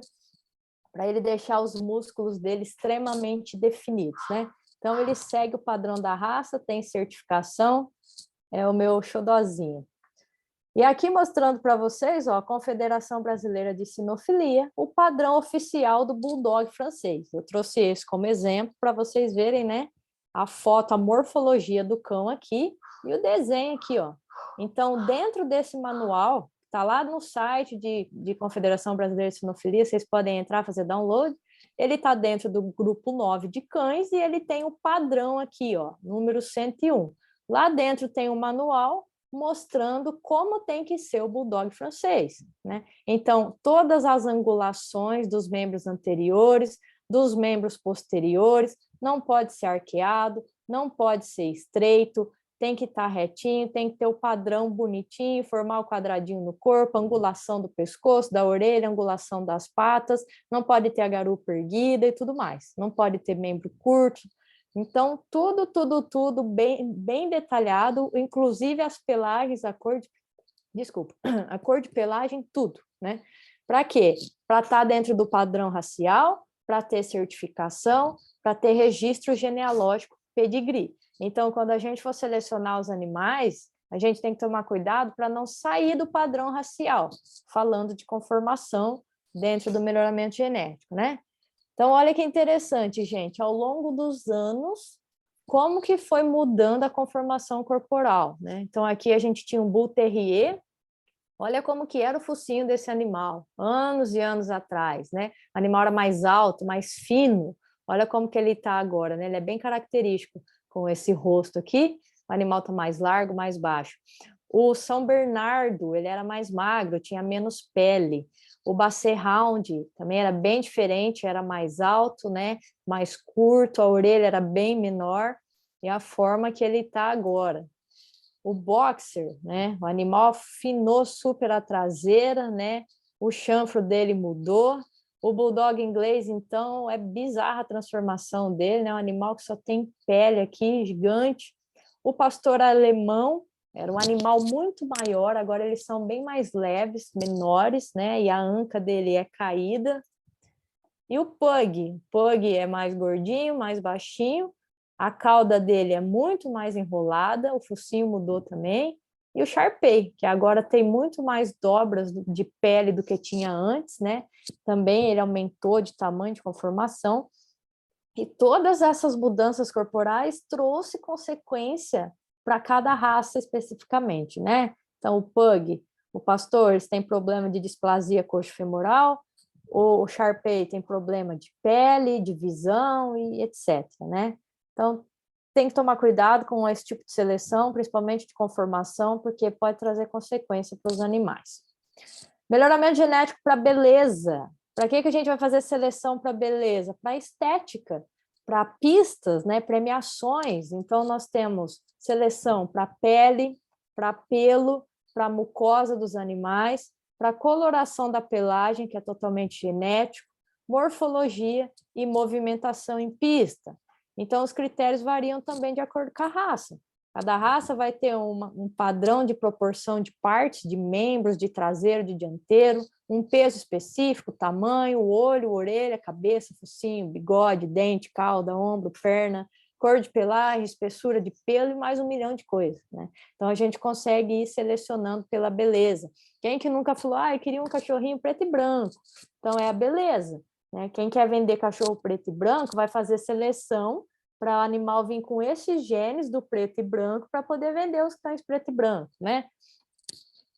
para ele deixar os músculos dele extremamente definidos, né? Então, ele segue o padrão da raça, tem certificação, é o meu xodozinho. E aqui mostrando para vocês, ó, a Confederação Brasileira de Sinofilia, o padrão oficial do bulldog francês. Eu trouxe esse como exemplo para vocês verem, né, a foto, a morfologia do cão aqui e o desenho aqui, ó. Então, dentro desse manual, está lá no site de Confederação Brasileira de Sinofilia, vocês podem entrar, fazer download. Ele está dentro do grupo 9 de cães e ele tem o padrão aqui, ó, número 101. Lá dentro tem um manual mostrando como tem que ser o bulldog francês, né? Então, todas as angulações dos membros anteriores, dos membros posteriores, não pode ser arqueado, não pode ser estreito, tem que estar retinho, tem que ter o padrão bonitinho, formar o quadradinho no corpo, angulação do pescoço, da orelha, angulação das patas, não pode ter a garupa erguida e tudo mais, não pode ter membro curto. Então, tudo bem detalhado, inclusive as pelagens, a cor de pelagem, tudo, né? Para quê? Para estar dentro do padrão racial, para ter certificação, para ter registro genealógico, pedigree. Então, quando a gente for selecionar os animais, a gente tem que tomar cuidado para não sair do padrão racial, falando de conformação dentro do melhoramento genético, né? Então, olha que interessante, gente, ao longo dos anos, como que foi mudando a conformação corporal, né? Então, aqui a gente tinha um Bull Terrier, olha como que era o focinho desse animal, anos e anos atrás, né? O animal era mais alto, mais fino, olha como que ele está agora, né? Ele é bem característico com esse rosto aqui, o animal está mais largo, mais baixo. O São Bernardo, ele era mais magro, tinha menos pele. O Basset Hound também era bem diferente, era mais alto, né? Mais curto, a orelha era bem menor, e a forma que ele está agora. O Boxer, né? O animal afinou super a traseira, né? O chanfro dele mudou. O Bulldog inglês, então, é bizarra a transformação dele, né? Um animal que só tem pele aqui, gigante. O pastor alemão era um animal muito maior, agora eles são bem mais leves, menores, né? E a anca dele é caída. E o Pug é mais gordinho, mais baixinho, a cauda dele é muito mais enrolada, o focinho mudou também. E o Shar-Pei, que agora tem muito mais dobras de pele do que tinha antes, né? Também ele aumentou de tamanho, de conformação. E todas essas mudanças corporais trouxe consequência para cada raça especificamente, né? Então, o Pug, o pastor, eles têm problema de displasia coxofemoral, o Shar-Pei tem problema de pele, de visão e etc, né? Então, tem que tomar cuidado com esse tipo de seleção, principalmente de conformação, porque pode trazer consequência para os animais. Melhoramento genético para beleza. Para que a gente vai fazer seleção para beleza? Para estética, para pistas, né? Premiações. Então, nós temos seleção para pele, para pelo, para mucosa dos animais, para coloração da pelagem, que é totalmente genético, morfologia e movimentação em pista. Então, os critérios variam também de acordo com a raça. Cada raça vai ter um padrão de proporção de partes, de membros, de traseiro, de dianteiro, um peso específico, tamanho, olho, orelha, cabeça, focinho, bigode, dente, cauda, ombro, perna, cor de pelagem, espessura de pelo e mais 1 milhão de coisas, né? Então, a gente consegue ir selecionando pela beleza. Quem que nunca falou, eu queria um cachorrinho preto e branco? Então, é a beleza, né? Quem quer vender cachorro preto e branco vai fazer seleção para o animal vir com esses genes do preto e branco para poder vender os cães preto e branco, né?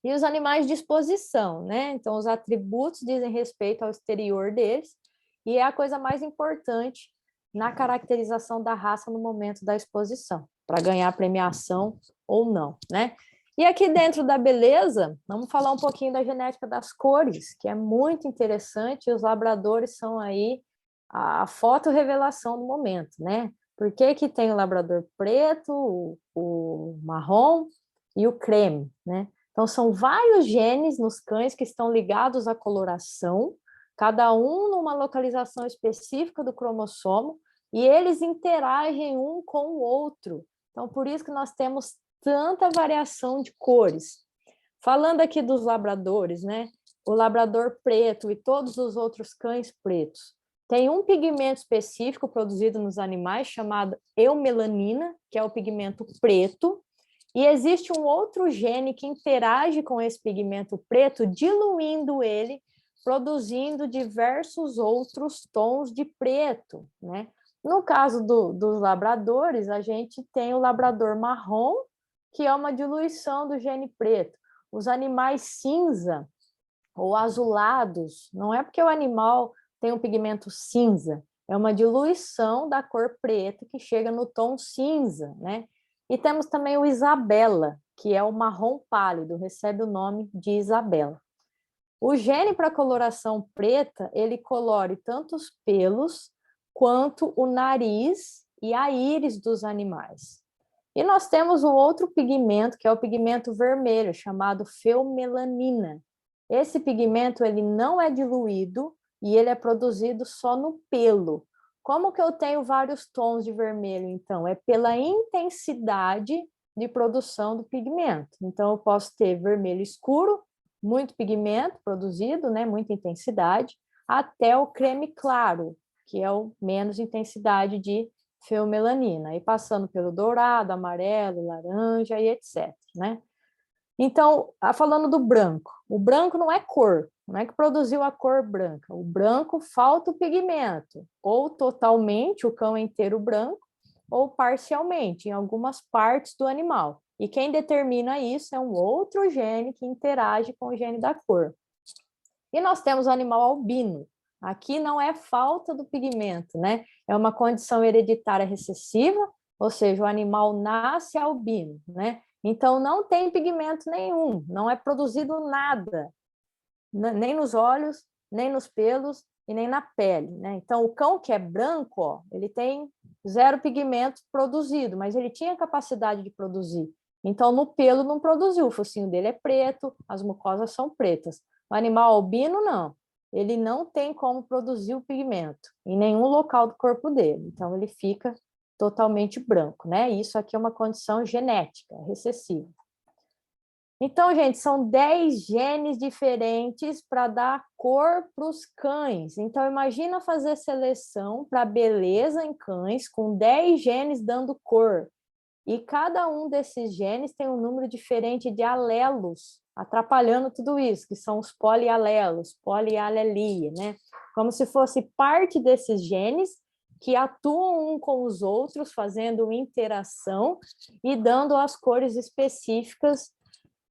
E os animais de exposição, né? Então, os atributos dizem respeito ao exterior deles e é a coisa mais importante na caracterização da raça no momento da exposição, para ganhar premiação ou não, né? E aqui dentro da beleza, vamos falar um pouquinho da genética das cores, que é muito interessante, e os labradores são aí a foto-revelação do momento, né? Por que que tem o labrador preto, o marrom e o creme, né? Então, são vários genes nos cães que estão ligados à coloração, cada um numa localização específica do cromossomo, e eles interagem um com o outro. Então, por isso que nós temos tanta variação de cores. Falando aqui dos labradores, né? O labrador preto e todos os outros cães pretos tem um pigmento específico produzido nos animais chamado eumelanina, que é o pigmento preto, e existe um outro gene que interage com esse pigmento preto, diluindo ele, produzindo diversos outros tons de preto, né? No caso dos labradores, a gente tem o labrador marrom, que é uma diluição do gene preto. Os animais cinza ou azulados, não é porque o animal tem um pigmento cinza, é uma diluição da cor preta que chega no tom cinza, né? E temos também o Isabela, que é o marrom pálido, recebe o nome de Isabela. O gene para coloração preta, ele colore tanto os pelos quanto o nariz e a íris dos animais. E nós temos um outro pigmento, que é o pigmento vermelho, chamado feomelanina. Esse pigmento ele não é diluído e ele é produzido só no pelo. Como que eu tenho vários tons de vermelho, então? É pela intensidade de produção do pigmento. Então, eu posso ter vermelho escuro, muito pigmento produzido, né, muita intensidade, até o creme claro, que é o menos intensidade de feomelanina, e passando pelo dourado, amarelo, laranja e etc, né? Então, falando do branco, o branco não é cor, não é que produziu a cor branca, o branco falta o pigmento, ou totalmente o cão é inteiro branco, ou parcialmente, em algumas partes do animal. E quem determina isso é um outro gene que interage com o gene da cor. E nós temos o animal albino. Aqui não é falta do pigmento, né? É uma condição hereditária recessiva, ou seja, o animal nasce albino, né? Então não tem pigmento nenhum, não é produzido nada, nem nos olhos, nem nos pelos e nem na pele, né? Então o cão que é branco, ó, ele tem 0 pigmento produzido, mas ele tinha capacidade de produzir. Então no pelo não produziu, o focinho dele é preto, as mucosas são pretas. O animal albino não, ele não tem como produzir o pigmento em nenhum local do corpo dele, então ele fica totalmente branco, né? Isso aqui é uma condição genética, recessiva. Então, gente, são 10 genes diferentes para dar cor para os cães. Então, imagina fazer seleção para beleza em cães com 10 genes dando cor. E cada um desses genes tem um número diferente de alelos, atrapalhando tudo isso, que são os polialelos, polialelia, né? Como se fosse parte desses genes que atuam um com os outros, fazendo interação e dando as cores específicas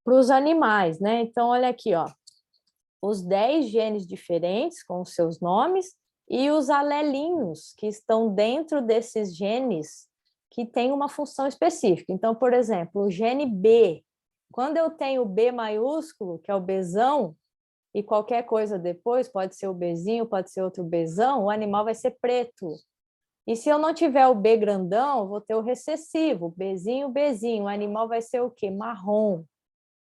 para os animais, né? Então, olha aqui, ó, os 10 genes diferentes com os seus nomes e os alelinhos que estão dentro desses genes que têm uma função específica. Então, por exemplo, o gene B, quando eu tenho o B maiúsculo, que é o Bzão, e qualquer coisa depois, pode ser o Bzinho, pode ser outro Bzão, o animal vai ser preto. E se eu não tiver o B grandão, eu vou ter o recessivo, Bzinho, Bzinho, o animal vai ser o quê? Marrom.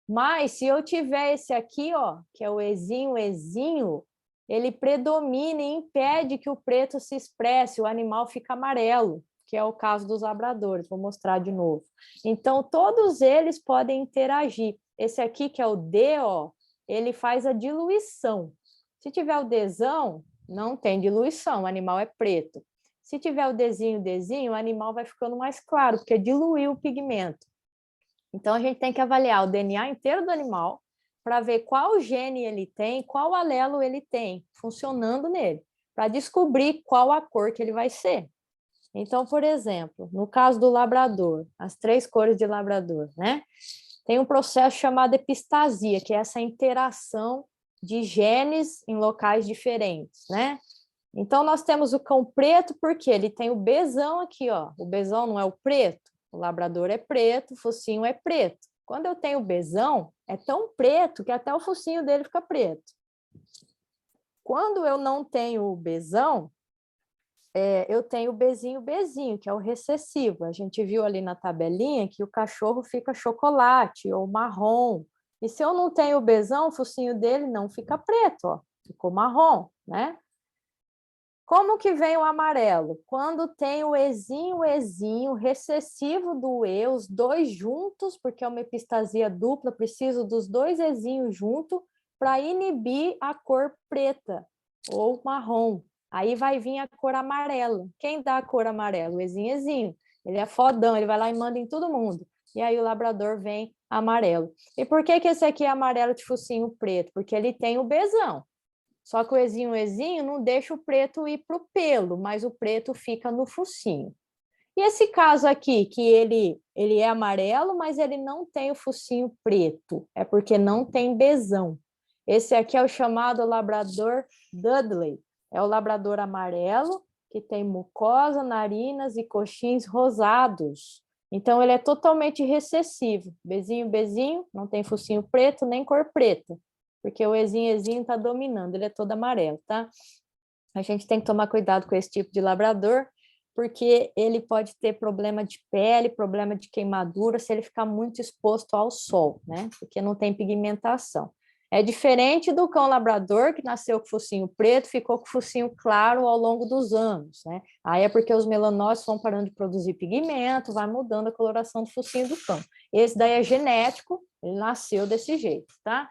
Mas se eu tiver esse aqui, ó, que é o Ezinho, Ezinho, ele predomina e impede que o preto se expresse, o animal fica amarelo, que é o caso dos labradores, vou mostrar de novo. Então, todos eles podem interagir. Esse aqui, que é o D, ó, ele faz a diluição. Se tiver o Dzão, não tem diluição, o animal é preto. Se tiver o Dzinho, Dzinho, o animal vai ficando mais claro, porque diluiu o pigmento. Então, a gente tem que avaliar o DNA inteiro do animal para ver qual gene ele tem, qual alelo ele tem funcionando nele, para descobrir qual a cor que ele vai ser. Então, por exemplo, no caso do labrador, as 3 cores de labrador, né? Tem um processo chamado epistasia, que é essa interação de genes em locais diferentes, né? Então, nós temos o cão preto porque ele tem o Bzão aqui, ó. O Bzão não é o preto? O labrador é preto, o focinho é preto. Quando eu tenho o Bzão, é tão preto que até o focinho dele fica preto. Quando eu não tenho o Bzão, eu tenho o Bzinho, Bzinho, que é o recessivo. A gente viu ali na tabelinha que o cachorro fica chocolate ou marrom. E se eu não tenho o Bzão, o focinho dele não fica preto, ó, ficou marrom, né? Como que vem o amarelo? Quando tem o Ezinho, Ezinho, recessivo do E, os dois juntos, porque é uma epistasia dupla, preciso dos 2 Ezinhos juntos para inibir a cor preta ou marrom. Aí vai vir a cor amarela. Quem dá a cor amarela? O Ezinho, Ezinho. Ele é fodão, ele vai lá e manda em todo mundo. E aí o labrador vem amarelo. E por que que esse aqui é amarelo de focinho preto? Porque ele tem o Bzão. Só que o Ezinho não deixa o preto ir para o pelo, mas o preto fica no focinho. E esse caso aqui, que ele é amarelo, mas ele não tem o focinho preto, é porque não tem Bzão. Esse aqui é o chamado labrador Dudley. É o labrador amarelo, que tem mucosa, narinas e coxins rosados. Então, ele é totalmente recessivo. Bezinho, bezinho, não tem focinho preto, nem cor preta, porque o ezinho está dominando, ele é todo amarelo, tá? A gente tem que tomar cuidado com esse tipo de labrador, porque ele pode ter problema de pele, problema de queimadura, se ele ficar muito exposto ao sol, né? Porque não tem pigmentação. É diferente do cão labrador, que nasceu com focinho preto, ficou com focinho claro ao longo dos anos, né? Aí é porque os melanócitos vão parando de produzir pigmento, vai mudando a coloração do focinho do cão. Esse daí é genético, ele nasceu desse jeito, tá?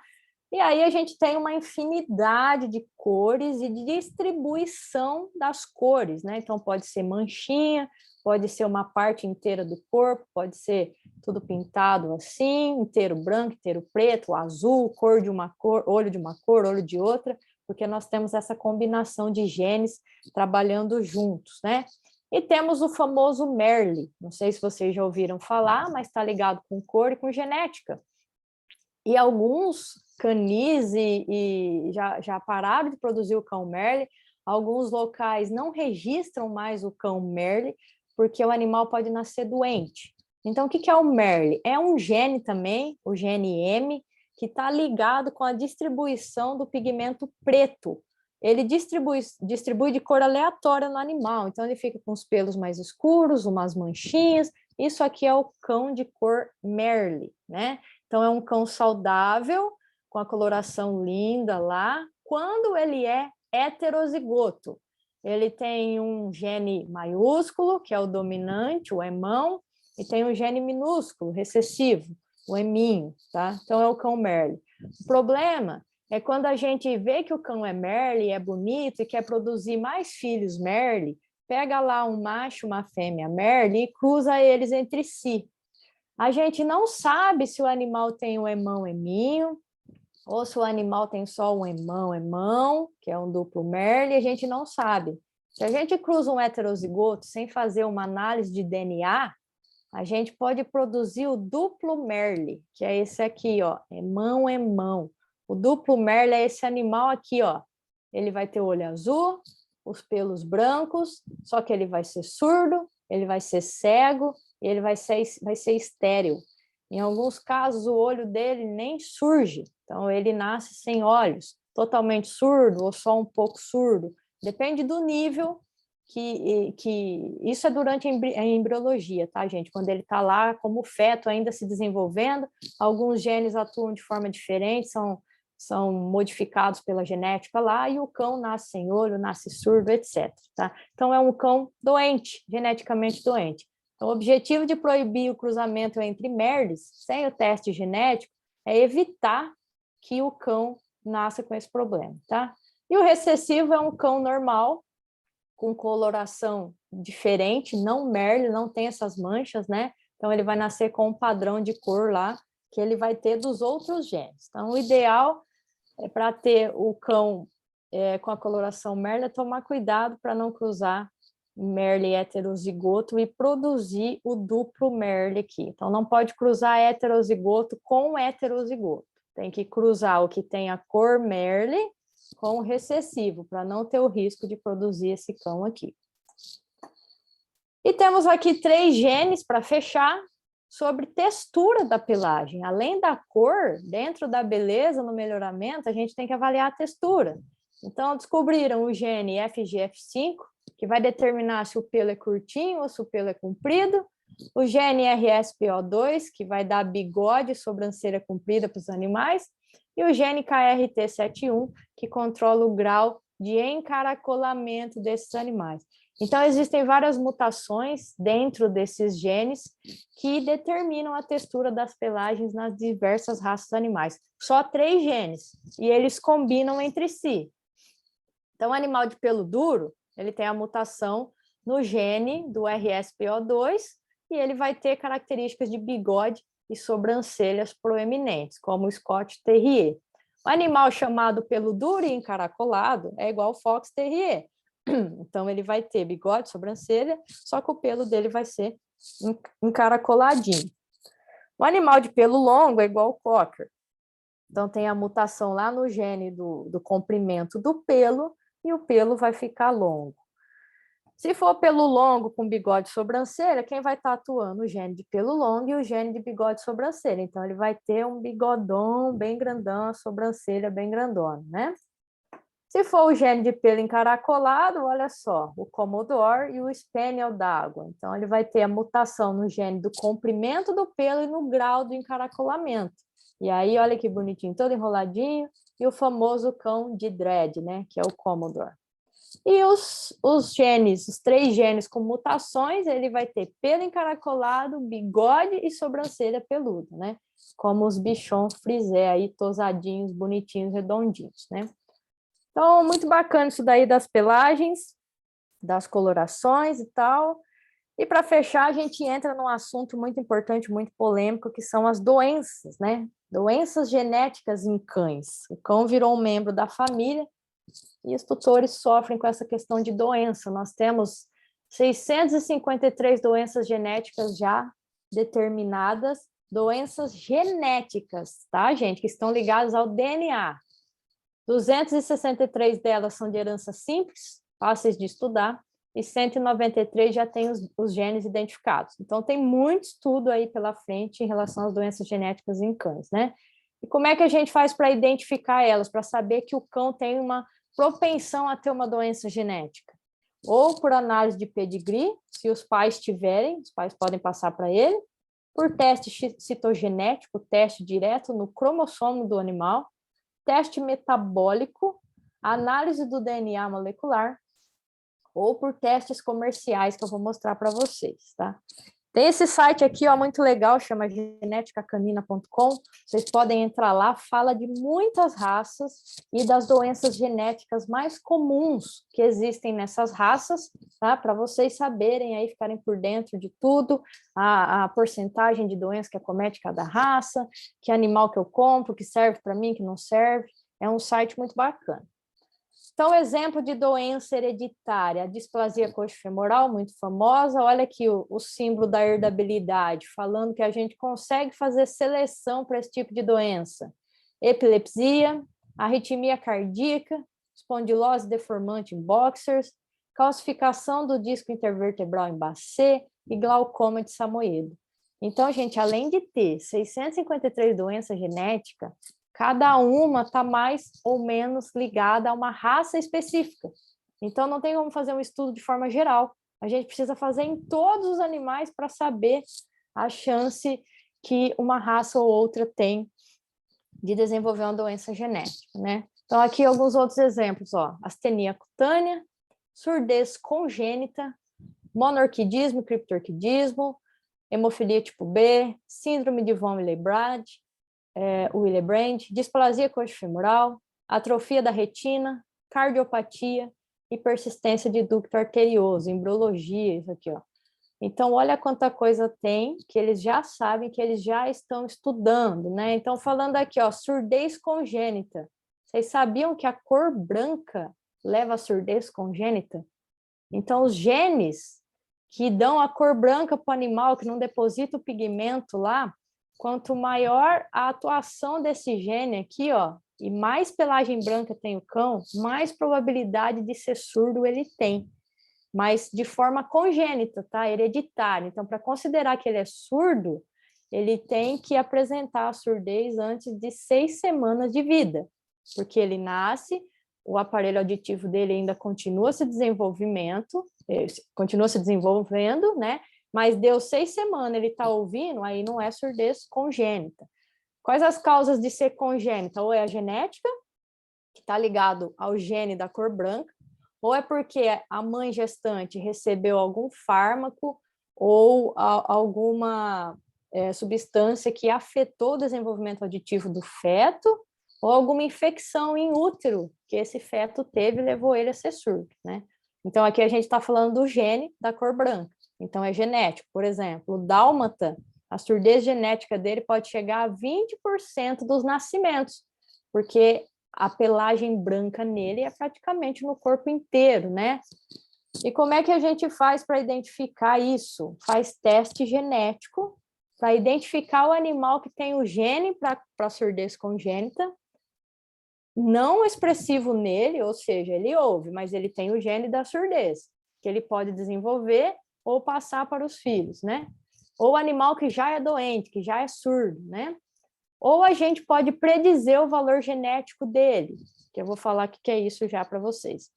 E aí a gente tem uma infinidade de cores e de distribuição das cores, né? Então pode ser manchinha, pode ser uma parte inteira do corpo, pode ser tudo pintado assim, inteiro branco, inteiro preto, azul, cor de uma cor, olho de outra, porque nós temos essa combinação de genes trabalhando juntos, né? E temos o famoso Merle, não sei se vocês já ouviram falar, mas está ligado com cor e com genética. E alguns canis já pararam de produzir o cão Merle, alguns locais não registram mais o cão Merle, porque o animal pode nascer doente. Então, o que é o Merle? É um gene também, o gene M, que está ligado com a distribuição do pigmento preto. Ele distribui de cor aleatória no animal, então ele fica com os pelos mais escuros, umas manchinhas. Isso aqui é o cão de cor Merle, né? Então, é um cão saudável, com a coloração linda lá, quando ele é heterozigoto. Ele tem um gene maiúsculo, que é o dominante, o emão, e tem um gene minúsculo, recessivo, o eminho, tá? Então, é o cão Merle. O problema é quando a gente vê que o cão é Merle, é bonito e quer produzir mais filhos Merle, pega lá um macho, uma fêmea Merle e cruza eles entre si. A gente não sabe se o animal tem um emão-eminho, ou se o animal tem só um emão-emão, que é um duplo Merle, a gente não sabe. Se a gente cruza um heterozigoto sem fazer uma análise de DNA, a gente pode produzir o duplo Merle, que é esse aqui, ó, emão-emão. O duplo Merle é esse animal aqui, ó. Ele vai ter o olho azul, os pelos brancos, só que ele vai ser surdo, ele vai ser cego, e ele vai ser estéril. Em alguns casos, o olho dele nem surge, então ele nasce sem olhos, totalmente surdo ou só um pouco surdo. Depende do nível que isso é durante a embriologia, tá, gente? Quando ele está lá como feto ainda se desenvolvendo, alguns genes atuam de forma diferente, são modificados pela genética lá, e o cão nasce sem olho, nasce surdo, etc. Tá? Então, é um cão doente, geneticamente doente. Então, o objetivo de proibir o cruzamento entre Merles, sem o teste genético, é evitar que o cão nasça com esse problema, tá? E o recessivo é um cão normal, com coloração diferente, não Merle, não tem essas manchas, né? Então, ele vai nascer com um padrão de cor lá, que ele vai ter dos outros genes. Então, o ideal é para ter o cão com a coloração Merle, é tomar cuidado para não cruzar Merle heterozigoto e produzir o duplo Merle aqui. Então, não pode cruzar heterozigoto com heterozigoto. Tem que cruzar o que tem a cor Merle com o recessivo, para não ter o risco de produzir esse cão aqui. E temos aqui 3 genes para fechar sobre textura da pelagem. Além da cor, dentro da beleza, no melhoramento, a gente tem que avaliar a textura. Então, descobriram o gene FGF5, que vai determinar se o pelo é curtinho ou se o pelo é comprido. O gene RSPO2, que vai dar bigode e sobrancelha comprida para os animais. E o gene KRT71, que controla o grau de encaracolamento desses animais. Então, existem várias mutações dentro desses genes que determinam a textura das pelagens nas diversas raças animais. Só 3 genes, e eles combinam entre si. Então, o animal de pelo duro, ele tem a mutação no gene do RSPO2 e ele vai ter características de bigode e sobrancelhas proeminentes, como o Scott Terrier. O animal chamado pelo duro e encaracolado é igual ao Fox Terrier. Então, ele vai ter bigode, sobrancelha, só que o pelo dele vai ser encaracoladinho. O animal de pelo longo é igual ao Cocker. Então, tem a mutação lá no gene do comprimento do pelo, e o pelo vai ficar longo. Se for pelo longo com bigode e sobrancelha, quem vai estar atuando? O gene de pelo longo e o gene de bigode e sobrancelha. Então, ele vai ter um bigodão bem grandão, a sobrancelha bem grandona, né? Se for o gene de pelo encaracolado, olha só, o Commodore e o Spaniel d'água. Então, ele vai ter a mutação no gene do comprimento do pelo e no grau do encaracolamento. E aí, olha que bonitinho, todo enroladinho, e o famoso cão de dread, né, que é o Commodore. E os genes, os 3 genes com mutações, ele vai ter pelo encaracolado, bigode e sobrancelha peluda, né? Como os bichon frisé aí, tosadinhos, bonitinhos, redondinhos, né? Então, muito bacana isso daí das pelagens, das colorações e tal. E para fechar, a gente entra num assunto muito importante, muito polêmico, que são as doenças, né? Doenças genéticas em cães. O cão virou um membro da família e os tutores sofrem com essa questão de doença. Nós temos 653 doenças genéticas já determinadas, doenças genéticas, tá, gente? Que estão ligadas ao DNA. 263 delas são de herança simples, fáceis de estudar, e 193 já têm os genes identificados. Então, tem muito estudo aí pela frente em relação às doenças genéticas em cães, né? E como é que a gente faz para identificar elas, para saber que o cão tem uma propensão a ter uma doença genética? Ou por análise de pedigree, se os pais tiverem, os pais podem passar para ele, por teste citogenético, teste direto no cromossomo do animal, teste metabólico, análise do DNA molecular, ou por testes comerciais que eu vou mostrar para vocês, tá? Tem esse site aqui, ó, muito legal, chama geneticacanina.com. Vocês podem entrar lá, fala de muitas raças e das doenças genéticas mais comuns que existem nessas raças, tá? Para vocês saberem aí, ficarem por dentro de tudo, a porcentagem de doença que acomete cada raça, que animal que eu compro, que serve para mim, que não serve. É um site muito bacana. Então, exemplo de doença hereditária, a displasia coxofemoral, muito famosa. Olha aqui o símbolo da herdabilidade, falando que a gente consegue fazer seleção para esse tipo de doença. Epilepsia, arritmia cardíaca, espondilose deformante em boxers, calcificação do disco intervertebral em Basset e glaucoma de Samoedo. Então, gente, além de ter 653 doenças genéticas, cada uma está mais ou menos ligada a uma raça específica. Então, não tem como fazer um estudo de forma geral. A gente precisa fazer em todos os animais para saber a chance que uma raça ou outra tem de desenvolver uma doença genética, né? Então, aqui alguns outros exemplos, ó. Astenia cutânea, surdez congênita, monorquidismo, criptorquidismo, hemofilia tipo B, síndrome de von Willebrand, Willebrand, displasia coxofemoral, atrofia da retina, cardiopatia e persistência de ducto arterioso, embriologia, isso aqui, ó. Então, olha quanta coisa tem que eles já sabem, que eles já estão estudando, né? Então, falando aqui, ó, surdez congênita. Vocês sabiam que a cor branca leva a surdez congênita? Então, os genes que dão a cor branca para o animal, que não deposita o pigmento lá, quanto maior a atuação desse gene aqui, ó, e mais pelagem branca tem o cão, mais probabilidade de ser surdo ele tem. Mas de forma congênita, tá? Hereditária. Então, para considerar que ele é surdo, ele tem que apresentar a surdez antes de 6 semanas de vida, porque ele nasce, o aparelho auditivo dele ainda continua se desenvolvendo, né? Mas deu 6 semanas, ele está ouvindo, aí não é surdez congênita. Quais as causas de ser congênita? Ou é a genética, que está ligado ao gene da cor branca, ou é porque a mãe gestante recebeu algum fármaco ou alguma substância que afetou o desenvolvimento auditivo do feto, ou alguma infecção em útero que esse feto teve e levou ele a ser surdo, né? Então, aqui a gente está falando do gene da cor branca. Então, é genético. Por exemplo, o dálmata, a surdez genética dele pode chegar a 20% dos nascimentos, porque a pelagem branca nele é praticamente no corpo inteiro, né? E como é que a gente faz para identificar isso? Faz teste genético para identificar o animal que tem o gene para surdez congênita, não expressivo nele, ou seja, ele ouve, mas ele tem o gene da surdez. que ele pode desenvolver ou passar para os filhos, né? Ou animal que já é doente, que já é surdo, né? Ou a gente pode predizer o valor genético dele, que eu vou falar o que é isso já para vocês.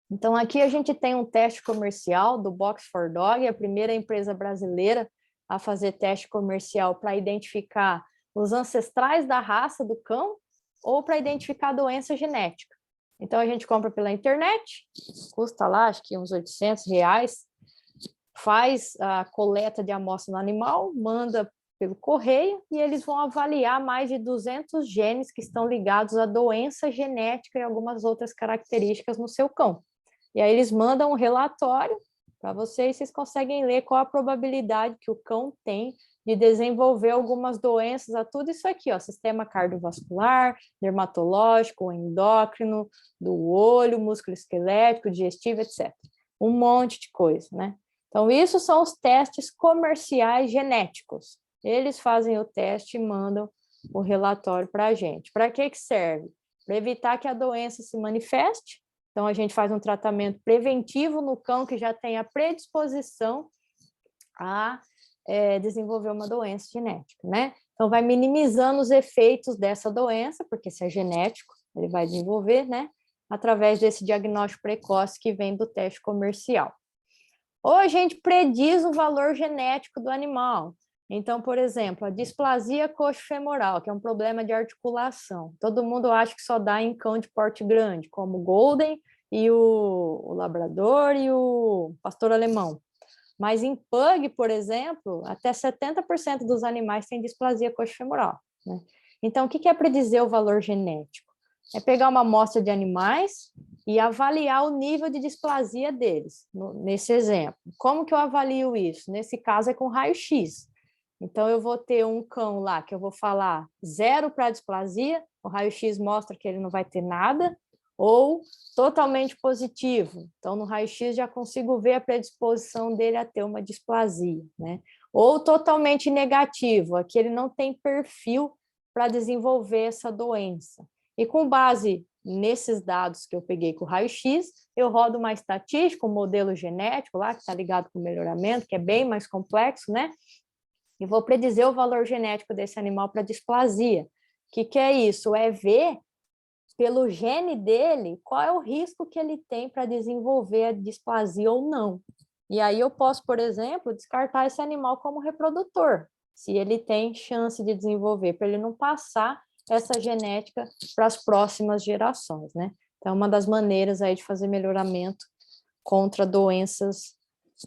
Então, aqui a gente tem um teste comercial do Box4Dog, a primeira empresa brasileira a fazer teste comercial para identificar os ancestrais da raça do cão ou para identificar doença genética. Então, a gente compra pela internet, custa lá, acho que uns R$800, faz a coleta de amostra no animal, manda pelo correio e eles vão avaliar mais de 200 genes que estão ligados à doença genética e algumas outras características no seu cão. E aí eles mandam um relatório para vocês conseguem ler qual a probabilidade que o cão tem de desenvolver algumas doenças, a tudo isso aqui, ó, sistema cardiovascular, dermatológico, endócrino, do olho, músculo esquelético, digestivo, etc. Um monte de coisa, né? Então, isso são os testes comerciais genéticos. Eles fazem o teste e mandam o relatório para a gente. Para que serve? Para evitar que a doença se manifeste. Então, a gente faz um tratamento preventivo no cão que já tem a predisposição a desenvolver uma doença genética, né? Então, vai minimizando os efeitos dessa doença, porque se é genético, ele vai desenvolver, né? Através desse diagnóstico precoce que vem do teste comercial. Ou a gente prediz o valor genético do animal. Então, por exemplo, a displasia coxofemoral, que é um problema de articulação. Todo mundo acha que só dá em cão de porte grande, como o Golden e o Labrador e o Pastor Alemão. Mas em Pug, por exemplo, até 70% dos animais têm displasia coxofemoral, né? Então, o que é predizer o valor genético? É pegar uma amostra de animais e avaliar o nível de displasia deles, nesse exemplo. Como que eu avalio isso? Nesse caso é com raio-x. Então, eu vou ter um cão lá que eu vou falar 0 para displasia, o raio-x mostra que ele não vai ter nada, ou totalmente positivo. Então, no raio-x já consigo ver a predisposição dele a ter uma displasia, né? Ou totalmente negativo, aqui ele não tem perfil para desenvolver essa doença. E com base nesses dados que eu peguei com o raio-x, eu rodo uma estatística, um modelo genético lá, que está ligado com o melhoramento, que é bem mais complexo, né? E vou predizer o valor genético desse animal para displasia. O que é isso? É ver pelo gene dele qual é o risco que ele tem para desenvolver a displasia ou não. E aí eu posso, por exemplo, descartar esse animal como reprodutor, se ele tem chance de desenvolver, para ele não passar essa genética para as próximas gerações, né? Então, uma das maneiras aí de fazer melhoramento contra doenças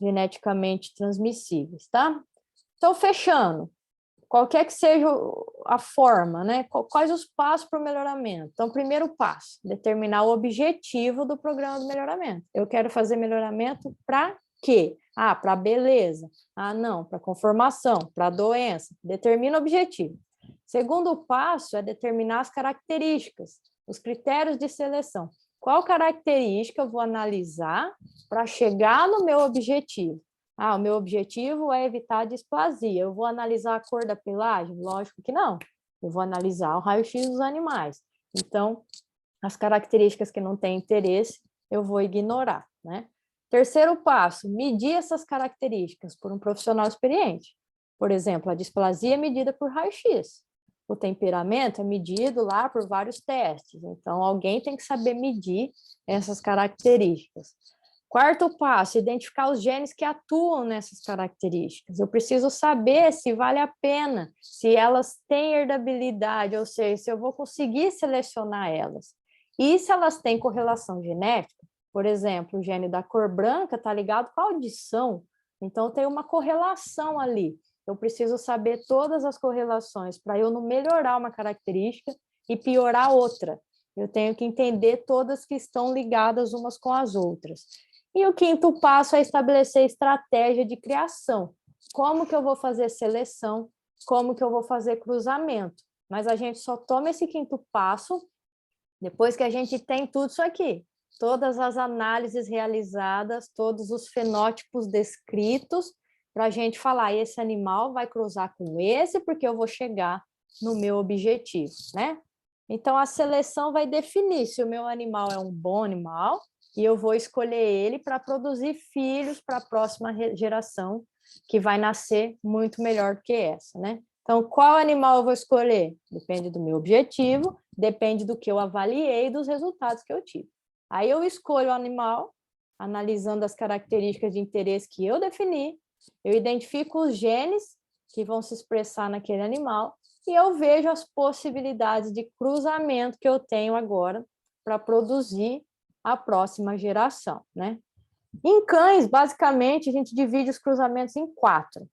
geneticamente transmissíveis, tá? Então, fechando, qualquer que seja a forma, né? Quais os passos para o melhoramento? Então, primeiro passo, determinar o objetivo do programa de melhoramento. Eu quero fazer melhoramento para quê? Ah, para beleza. Ah, não, para conformação, para doença. Determina o objetivo. Segundo passo é determinar as características, os critérios de seleção. Qual característica eu vou analisar para chegar no meu objetivo? Ah, o meu objetivo é evitar a displasia. Eu vou analisar a cor da pelagem? Lógico que não. Eu vou analisar o raio-x dos animais. Então, as características que não têm interesse, eu vou ignorar, né? Terceiro passo, medir essas características por um profissional experiente. Por exemplo, a displasia é medida por raio-x. O temperamento é medido lá por vários testes. Então, alguém tem que saber medir essas características. Quarto passo, identificar os genes que atuam nessas características. Eu preciso saber se vale a pena, se elas têm herdabilidade, ou seja, se eu vou conseguir selecionar elas. E se elas têm correlação genética, por exemplo, o gene da cor branca está ligado com a audição, então tem uma correlação ali. Eu preciso saber todas as correlações para eu não melhorar uma característica e piorar outra. Eu tenho que entender todas que estão ligadas umas com as outras. E o quinto passo é estabelecer estratégia de criação. Como que eu vou fazer seleção? Como que eu vou fazer cruzamento? Mas a gente só toma esse quinto passo depois que a gente tem tudo isso aqui. Todas as análises realizadas, todos os fenótipos descritos, para a gente falar, esse animal vai cruzar com esse, porque eu vou chegar no meu objetivo, né? Então, a seleção vai definir se o meu animal é um bom animal e eu vou escolher ele para produzir filhos para a próxima geração, que vai nascer muito melhor do que essa, né? Então, qual animal eu vou escolher? Depende do meu objetivo, depende do que eu avaliei e dos resultados que eu tive. Aí eu escolho o animal, analisando as características de interesse que eu defini, eu identifico os genes que vão se expressar naquele animal e eu vejo as possibilidades de cruzamento que eu tenho agora para produzir a próxima geração, né? Em cães, basicamente, a gente divide os cruzamentos em 4.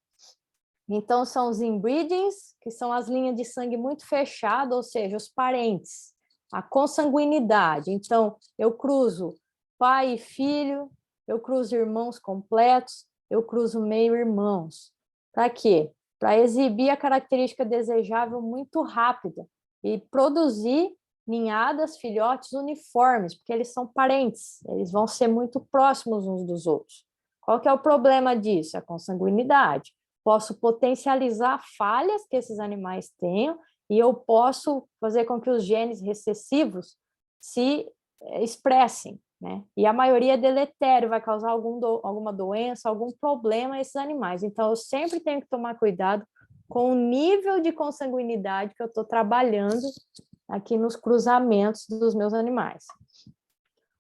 Então, são os inbreedings, que são as linhas de sangue muito fechadas, ou seja, os parentes, a consanguinidade. Então, eu cruzo pai e filho, eu cruzo irmãos completos, eu cruzo meio-irmãos. Para quê? Para exibir a característica desejável muito rápida e produzir ninhadas, filhotes uniformes, porque eles são parentes, eles vão ser muito próximos uns dos outros. Qual que é o problema disso? A consanguinidade. Posso potencializar falhas que esses animais tenham e eu posso fazer com que os genes recessivos se expressem, né? E a maioria é deletério, vai causar alguma doença, algum problema a esses animais. Então, eu sempre tenho que tomar cuidado com o nível de consanguinidade que eu estou trabalhando aqui nos cruzamentos dos meus animais.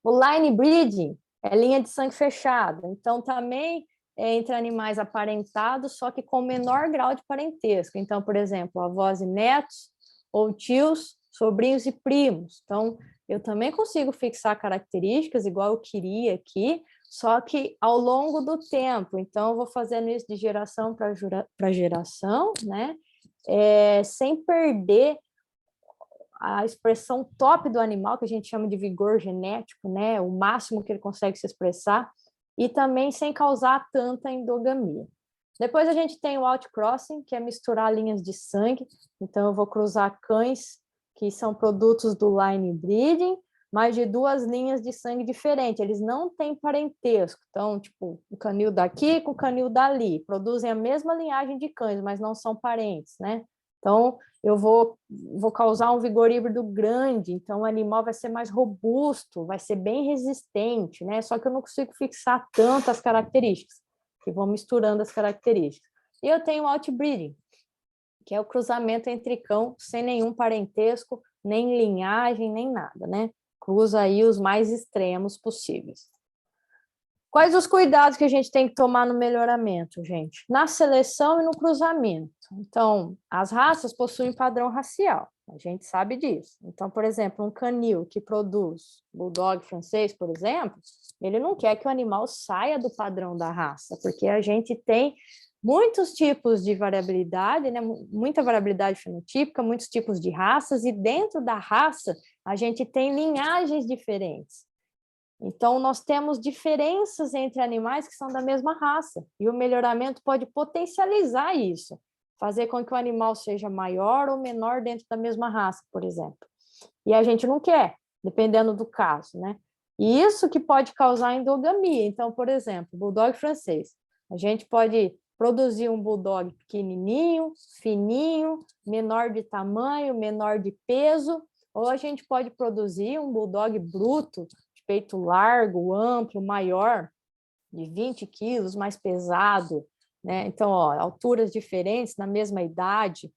O line breeding é linha de sangue fechada, então também é entre animais aparentados, só que com menor grau de parentesco. Então, por exemplo, avós e netos, ou tios, sobrinhos e primos. Então, eu também consigo fixar características igual eu queria aqui, só que ao longo do tempo. Então, eu vou fazendo isso de geração para geração, né? Sem perder a expressão top do animal, que a gente chama de vigor genético, né? O máximo que ele consegue se expressar, e também sem causar tanta endogamia. Depois a gente tem o outcrossing, que é misturar linhas de sangue. Então, eu vou cruzar cães que são produtos do line breeding, mas de 2 linhas de sangue diferentes. Eles não têm parentesco. Então, tipo, o canil daqui com o canil dali. Produzem a mesma linhagem de cães, mas não são parentes, né? Então, eu vou causar um vigor híbrido grande, então o animal vai ser mais robusto, vai ser bem resistente, né? Só que eu não consigo fixar tantas características, que vão misturando as características. E eu tenho o outbreeding, que é o cruzamento entre cão sem nenhum parentesco, nem linhagem, nem nada, né? Cruza aí os mais extremos possíveis. Quais os cuidados que a gente tem que tomar no melhoramento, gente? Na seleção e no cruzamento. Então, as raças possuem padrão racial, a gente sabe disso. Então, por exemplo, um canil que produz bulldog francês, por exemplo, ele não quer que o animal saia do padrão da raça, porque a gente tem muitos tipos de variabilidade, né? Muita variabilidade fenotípica, muitos tipos de raças, e dentro da raça a gente tem linhagens diferentes. Então, nós temos diferenças entre animais que são da mesma raça, e o melhoramento pode potencializar isso, fazer com que o animal seja maior ou menor dentro da mesma raça, por exemplo. E a gente não quer, dependendo do caso, né? E isso que pode causar endogamia. Então, por exemplo, bulldog francês. A gente pode produzir um bulldog pequenininho, fininho, menor de tamanho, menor de peso, ou a gente pode produzir um bulldog bruto, peito largo, amplo, maior, de 20 quilos, mais pesado, né? Então, ó, alturas diferentes na mesma idade.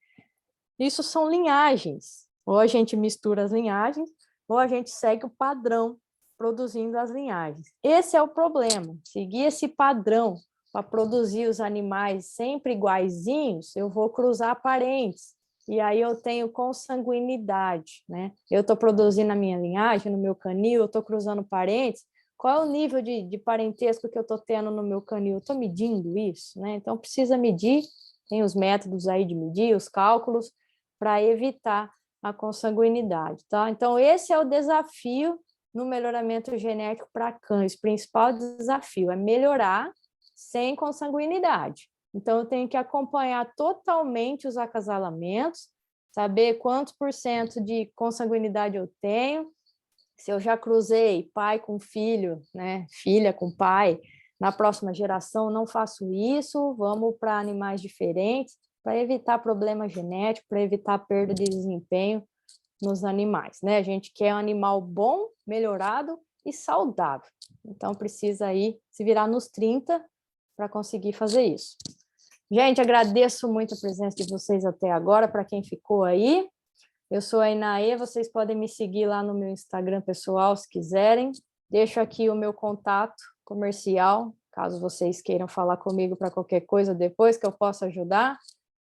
Isso são linhagens. Ou a gente mistura as linhagens, ou a gente segue o padrão produzindo as linhagens. Esse é o problema. Seguir esse padrão para produzir os animais sempre iguaizinhos, eu vou cruzar parentes. E aí eu tenho consanguinidade, né? Eu estou produzindo a minha linhagem, no meu canil, eu estou cruzando parentes. Qual é o nível de parentesco que eu estou tendo no meu canil? Eu estou medindo isso, né? Então, precisa medir, tem os métodos aí de medir, os cálculos, para evitar a consanguinidade, tá? Então, esse é o desafio no melhoramento genético para cães. O principal desafio é melhorar sem consanguinidade. Então, eu tenho que acompanhar totalmente os acasalamentos, saber quantos % de consanguinidade eu tenho, se eu já cruzei pai com filho, né, filha com pai, na próxima geração não faço isso, vamos para animais diferentes, para evitar problema genético, para evitar perda de desempenho nos animais, né? A gente quer um animal bom, melhorado, e saudável. Então, precisa aí se virar nos 30 para conseguir fazer isso. Gente, agradeço muito a presença de vocês até agora, para quem ficou aí. Eu sou a Inaê, vocês podem me seguir lá no meu Instagram pessoal, se quiserem. Deixo aqui o meu contato comercial, caso vocês queiram falar comigo para qualquer coisa depois, que eu possa ajudar.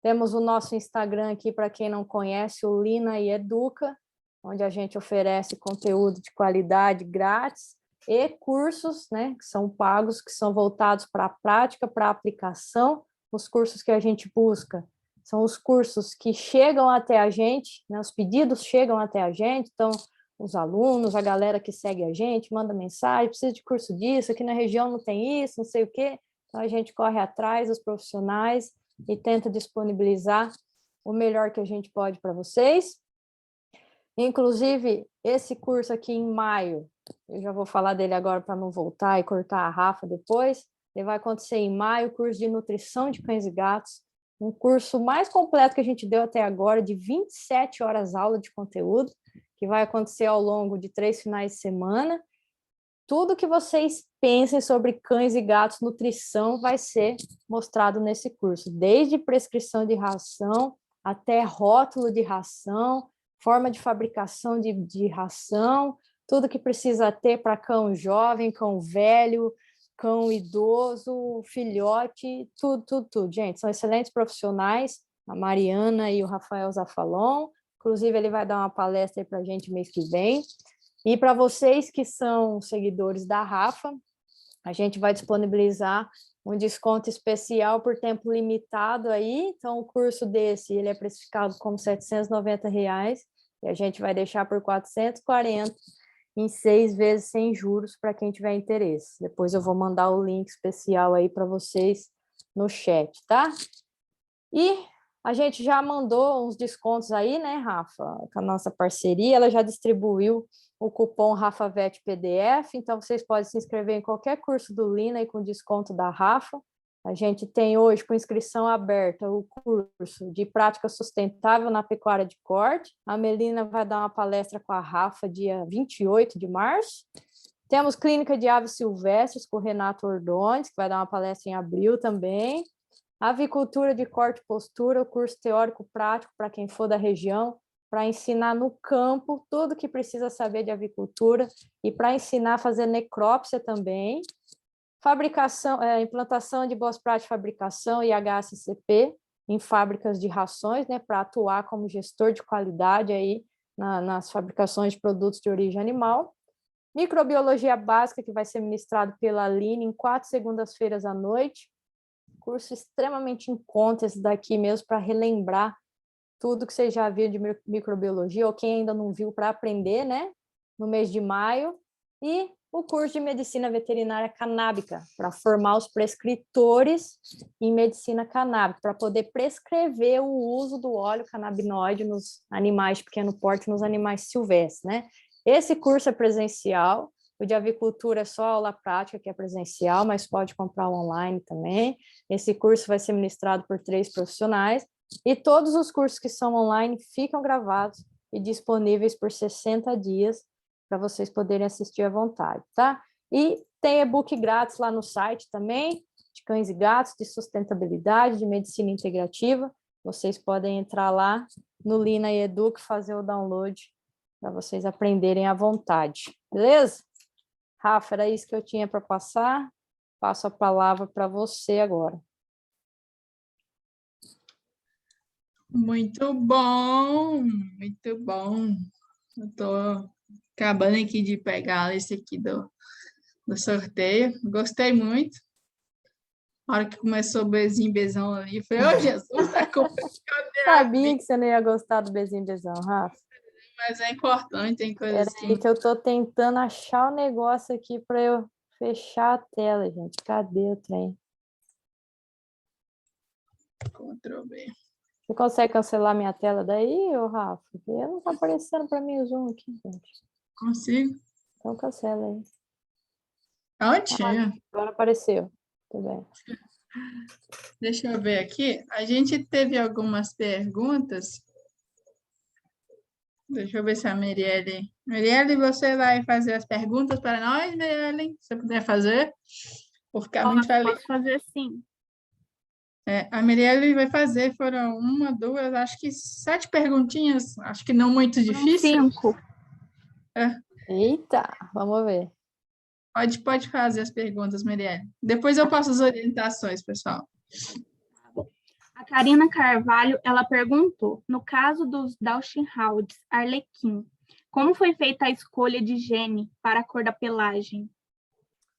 Temos o nosso Instagram aqui, para quem não conhece, o Lina e Educa, onde a gente oferece conteúdo de qualidade grátis e cursos, né, que são pagos, que são voltados para a prática, para a aplicação. Os cursos que a gente busca são os cursos que chegam até a gente, né, os pedidos chegam até a gente, então os alunos, a galera que segue a gente, manda mensagem, precisa de curso disso, aqui na região não tem isso, não sei o quê. Então a gente corre atrás dos profissionais e tenta disponibilizar o melhor que a gente pode para vocês. Inclusive, esse curso aqui em maio, eu já vou falar dele agora para não voltar e cortar a Rafa depois, ele vai acontecer em maio, curso de nutrição de cães e gatos, um curso mais completo que a gente deu até agora, de 27 horas aula de conteúdo, que vai acontecer ao longo de 3 finais de semana. Tudo que vocês pensem sobre cães e gatos, nutrição, vai ser mostrado nesse curso, desde prescrição de ração até rótulo de ração, forma de fabricação de ração, tudo que precisa ter para cão jovem, cão velho, cão idoso, filhote, tudo. Gente, são excelentes profissionais, a Mariana e o Rafael Zafalon. Inclusive, ele vai dar uma palestra aí para a gente mês que vem. E para vocês que são seguidores da Rafa, a gente vai disponibilizar um desconto especial por tempo limitado aí. Então, o curso desse, ele é precificado como R$ 790, e a gente vai deixar por 440 em 6 vezes sem juros para quem tiver interesse. Depois eu vou mandar o link especial aí para vocês no chat, tá? E a gente já mandou uns descontos aí, né, Rafa? Com a nossa parceria, ela já distribuiu o cupom RafaVet PDF, então vocês podem se inscrever em qualquer curso do Lina e com desconto da Rafa. A gente tem hoje, com inscrição aberta, o curso de prática sustentável na pecuária de corte. A Melina vai dar uma palestra com a Rafa dia 28 de março. Temos clínica de aves silvestres com o Renato Ordones, que vai dar uma palestra em abril também. Avicultura de corte e postura, o curso teórico prático para quem for da região, para ensinar no campo tudo que precisa saber de avicultura e para ensinar a fazer necrópsia também. Fabricação, implantação de boas práticas de fabricação e HACCP em fábricas de rações, né, para atuar como gestor de qualidade aí nas fabricações de produtos de origem animal. Microbiologia básica, que vai ser ministrado pela Aline em 4 segundas-feiras à noite. Curso extremamente em conta esse daqui mesmo, para relembrar tudo que você já viu de microbiologia, ou quem ainda não viu, para aprender, né, no mês de maio. E o curso de medicina veterinária canábica, para formar os prescritores em medicina canábica, para poder prescrever o uso do óleo canabinoide nos animais de pequeno porte, nos animais silvestres, né? Esse curso é presencial, o de avicultura é só aula prática, que é presencial, mas pode comprar online também. Esse curso vai ser ministrado por 3 profissionais, e todos os cursos que são online ficam gravados e disponíveis por 60 dias, para vocês poderem assistir à vontade, tá? E tem e-book grátis lá no site também, de cães e gatos, de sustentabilidade, de medicina integrativa. Vocês podem entrar lá no Lina e Eduque, fazer o download, para vocês aprenderem à vontade, beleza? Rafa, era isso que eu tinha para passar. Passo a palavra para você agora. Muito bom, muito bom. Eu estou acabando aqui de pegar a lista aqui do sorteio. Gostei muito. Na hora que começou o bezinho, bezão ali, eu falei, ô Jesus, tá complicado. Sabia que você não ia gostar do bezinho bezão, Rafa. Mas é importante, tem coisas Peraí que eu tô tentando achar o negócio aqui para eu fechar a tela, gente. Cadê o trem? Ctrl V. Você consegue cancelar minha tela daí, ô Rafa? Porque não tá aparecendo para mim o zoom aqui, gente. Consigo? Então cancela aí. Ótimo. Agora apareceu. Tudo bem. Deixa eu ver aqui. A gente teve algumas perguntas. Deixa eu ver se a Mirielle Marielle, você vai fazer as perguntas para nós, Marielle? Se você puder fazer, vou ficar muito feliz. Posso fazer sim. A Marielle vai fazer, foram uma, duas, acho que 7 perguntinhas, acho que não muito difícil. 5. Eita, vamos ver. Pode fazer as perguntas, Marielle. Depois eu passo as orientações, pessoal. A Karina Carvalho, ela perguntou, no caso dos Dalchinhauds Arlequim, como foi feita a escolha de gene para a cor da pelagem?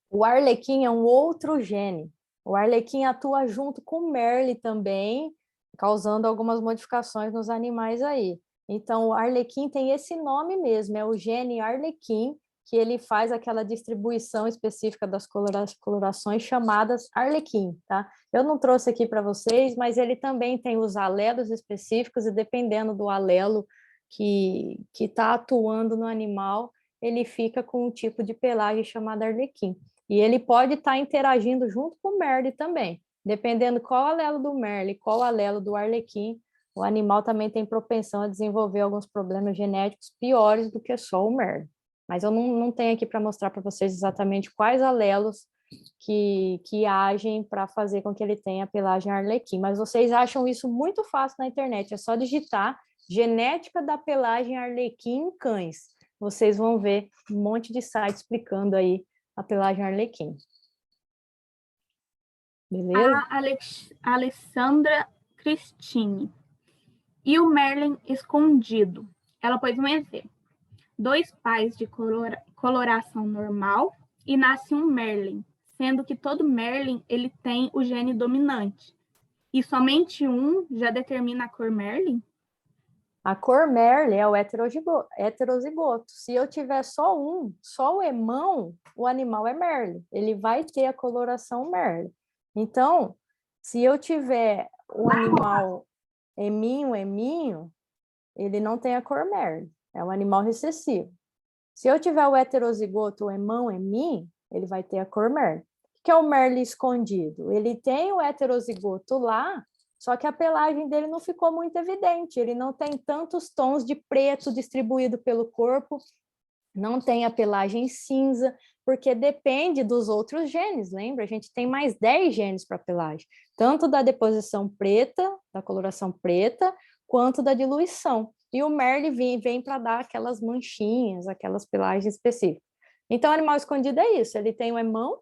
O arlequim é um outro gene. O arlequim atua junto com o Merle também, causando algumas modificações nos animais aí. Então, o arlequim tem esse nome mesmo, é o gene arlequim, que ele faz aquela distribuição específica das colorações chamadas arlequim, tá? Eu não trouxe aqui para vocês, mas ele também tem os alelos específicos e dependendo do alelo que está atuando no animal, ele fica com um tipo de pelagem chamada arlequim. E ele pode estar interagindo junto com o Merle também. Dependendo qual alelo do Merle, qual alelo do arlequim, o animal também tem propensão a desenvolver alguns problemas genéticos piores do que só o Merle. Mas eu não tenho aqui para mostrar para vocês exatamente quais alelos que agem para fazer com que ele tenha pelagem arlequim. Mas vocês acham isso muito fácil na internet, é só digitar genética da pelagem arlequim em cães. Vocês vão ver um monte de site explicando aí a pelagem arlequim. Beleza? A Alessandra Cristine. E o Merlin escondido? Ela pôs um exemplo. 2 pais de coloração normal e nasce um Merlin, sendo que todo Merlin ele tem o gene dominante. E somente um já determina a cor Merlin? A cor Merle é o heterozigoto. Se eu tiver só um, só o emão, o animal é Merle. Ele vai ter a coloração Merle. Então, se eu tiver o animal eminho, ele não tem a cor Merle. É um animal recessivo. Se eu tiver o heterozigoto, o emão emin, ele vai ter a cor Merle. O que é o Merle escondido? Ele tem o heterozigoto lá, só que a pelagem dele não ficou muito evidente, ele não tem tantos tons de preto distribuído pelo corpo, não tem a pelagem cinza, porque depende dos outros genes, lembra? A gente tem mais 10 genes para pelagem, tanto da deposição preta, da coloração preta, quanto da diluição. E o Merle vem para dar aquelas manchinhas, aquelas pelagens específicas. Então, o animal escondido é isso, ele tem o emão,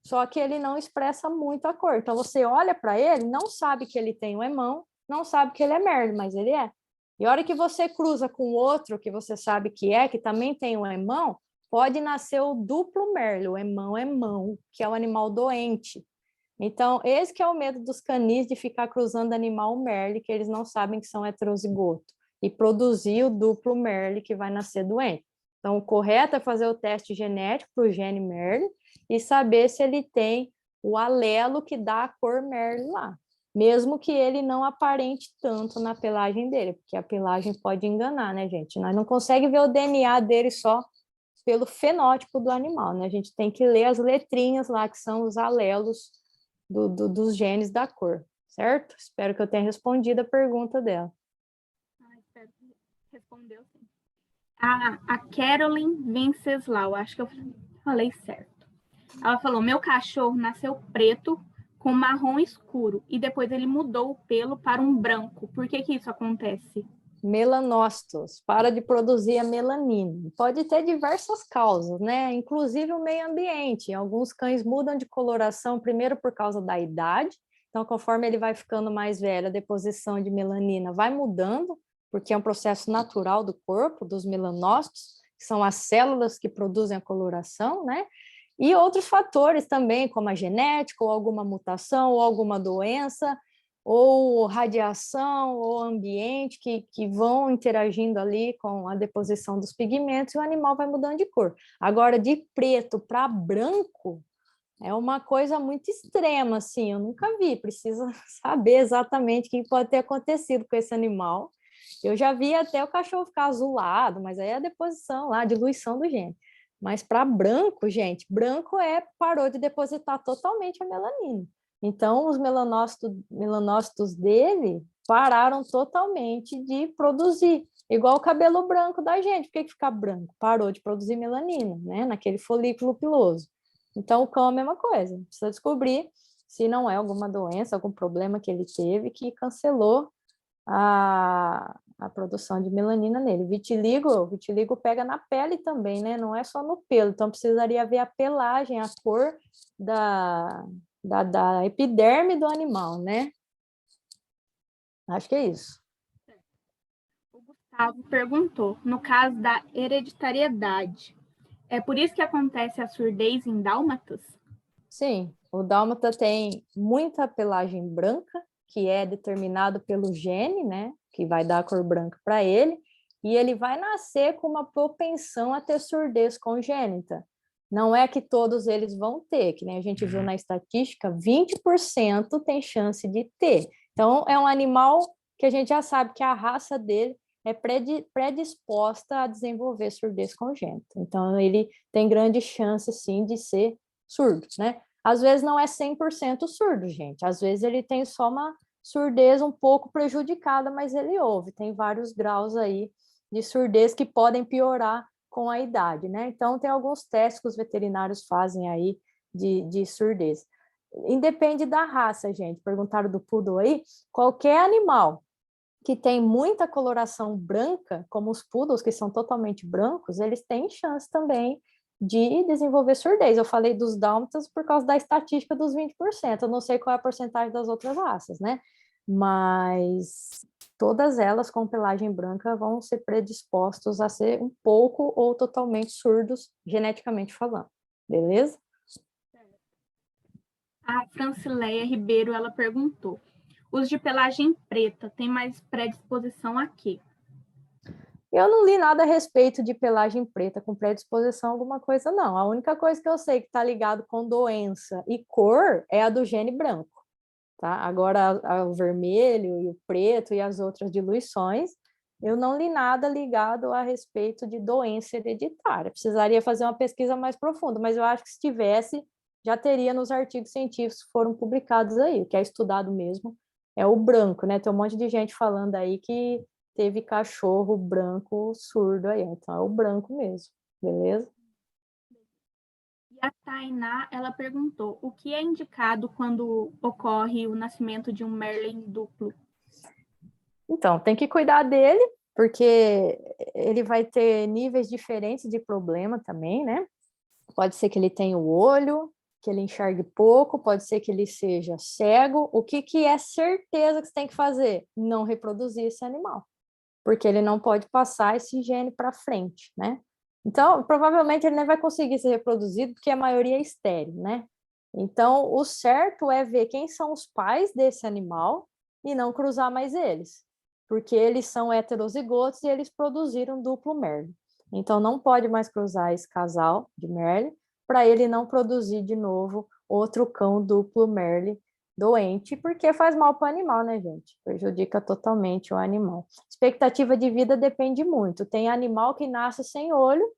só que ele não expressa muito a cor. Então, você olha para ele, não sabe que ele tem um emão, não sabe que ele é Merle, mas ele é. E a hora que você cruza com outro que você sabe que também tem um emão, pode nascer o duplo Merle, o emão, que é o animal doente. Então, esse que é o medo dos canis de ficar cruzando animal Merle, que eles não sabem que são heterozigoto, e produzir o duplo Merle que vai nascer doente. Então, o correto é fazer o teste genético para o gene Merle e saber se ele tem o alelo que dá a cor Merle lá, mesmo que ele não aparente tanto na pelagem dele, porque a pelagem pode enganar, né, gente? Nós não conseguimos ver o DNA dele só pelo fenótipo do animal, né? A gente tem que ler as letrinhas lá, que são os alelos dos genes da cor, certo? Espero que eu tenha respondido a pergunta dela. Espero que respondeu sim. A Carolyn Venceslau, acho que eu falei certo. Ela falou, meu cachorro nasceu preto com marrom escuro e depois ele mudou o pelo para um branco. Por que isso acontece? Melanócitos, para de produzir a melanina. Pode ter diversas causas, né? Inclusive o meio ambiente. Alguns cães mudam de coloração primeiro por causa da idade. Então, conforme ele vai ficando mais velho, a deposição de melanina vai mudando, porque é um processo natural do corpo, dos melanócitos, que são as células que produzem a coloração, né? E outros fatores também, como a genética, ou alguma mutação, ou alguma doença, ou radiação, ou ambiente, que vão interagindo ali com a deposição dos pigmentos e o animal vai mudando de cor. Agora, de preto para branco, é uma coisa muito extrema, assim, eu nunca vi, precisa saber exatamente o que pode ter acontecido com esse animal. Eu já vi até o cachorro ficar azulado, mas aí é a deposição lá, a diluição do gene. Mas para branco, gente, branco parou de depositar totalmente a melanina. Então, os melanócitos dele pararam totalmente de produzir. Igual o cabelo branco da gente. Por que fica branco? Parou de produzir melanina, né? Naquele folículo piloso. Então, o cão é a mesma coisa. Precisa descobrir se não é alguma doença, algum problema que ele teve que cancelou a produção de melanina nele. O vitiligo pega na pele também, né? Não é só no pelo. Então, precisaria ver a pelagem, a cor da epiderme do animal, né? Acho que é isso. O Gustavo perguntou, no caso da hereditariedade, é por isso que acontece a surdez em dálmatas? Sim, o dálmata tem muita pelagem branca, que é determinado pelo gene, né? Que vai dar a cor branca para ele, e ele vai nascer com uma propensão a ter surdez congênita. Não é que todos eles vão ter, que nem a gente viu na estatística, 20% tem chance de ter. Então, é um animal que a gente já sabe que a raça dele é predisposta a desenvolver surdez congênita. Então, ele tem grande chance, sim, de ser surdo, né? Às vezes não é 100% surdo, gente. Às vezes ele tem só uma surdez um pouco prejudicada, mas ele ouve. Tem vários graus aí de surdez que podem piorar com a idade, né? Então, tem alguns testes que os veterinários fazem aí de surdez. Independe da raça, gente. Perguntaram do poodle aí. Qualquer animal que tem muita coloração branca, como os poodles, que são totalmente brancos, eles têm chance também de desenvolver surdez. Eu falei dos dálmatas por causa da estatística dos 20%. Eu não sei qual é a porcentagem das outras raças, né? Mas todas elas com pelagem branca vão ser predispostos a ser um pouco ou totalmente surdos, geneticamente falando. Beleza? A Francileia Ribeiro, ela perguntou, os de pelagem preta têm mais predisposição a quê? Eu não li nada a respeito de pelagem preta com predisposição a alguma coisa, não. A única coisa que eu sei que está ligado com doença e cor é a do gene branco, tá? Agora, o vermelho e o preto e as outras diluições, eu não li nada ligado a respeito de doença hereditária. Precisaria fazer uma pesquisa mais profunda, mas eu acho que se tivesse, já teria nos artigos científicos que foram publicados aí. O que é estudado mesmo é o branco, né? Tem um monte de gente falando aí que teve cachorro branco surdo aí, então é o branco mesmo, beleza? E a Tainá, ela perguntou, o que é indicado quando ocorre o nascimento de um Merlin duplo? Então, tem que cuidar dele, porque ele vai ter níveis diferentes de problema também, né? Pode ser que ele tenha o olho, que ele enxergue pouco, pode ser que ele seja cego. O que é certeza que você tem que fazer? Não reproduzir esse animal, porque ele não pode passar esse gene para frente, né? Então, provavelmente ele nem vai conseguir ser reproduzido, porque a maioria é estéril, né? Então, o certo é ver quem são os pais desse animal e não cruzar mais eles, porque eles são heterozigotos e eles produziram duplo Merle. Então, não pode mais cruzar esse casal de Merle para ele não produzir de novo outro cão duplo Merle doente, porque faz mal para o animal, né, gente? Prejudica totalmente o animal. Expectativa de vida depende muito. Tem animal que nasce sem olho,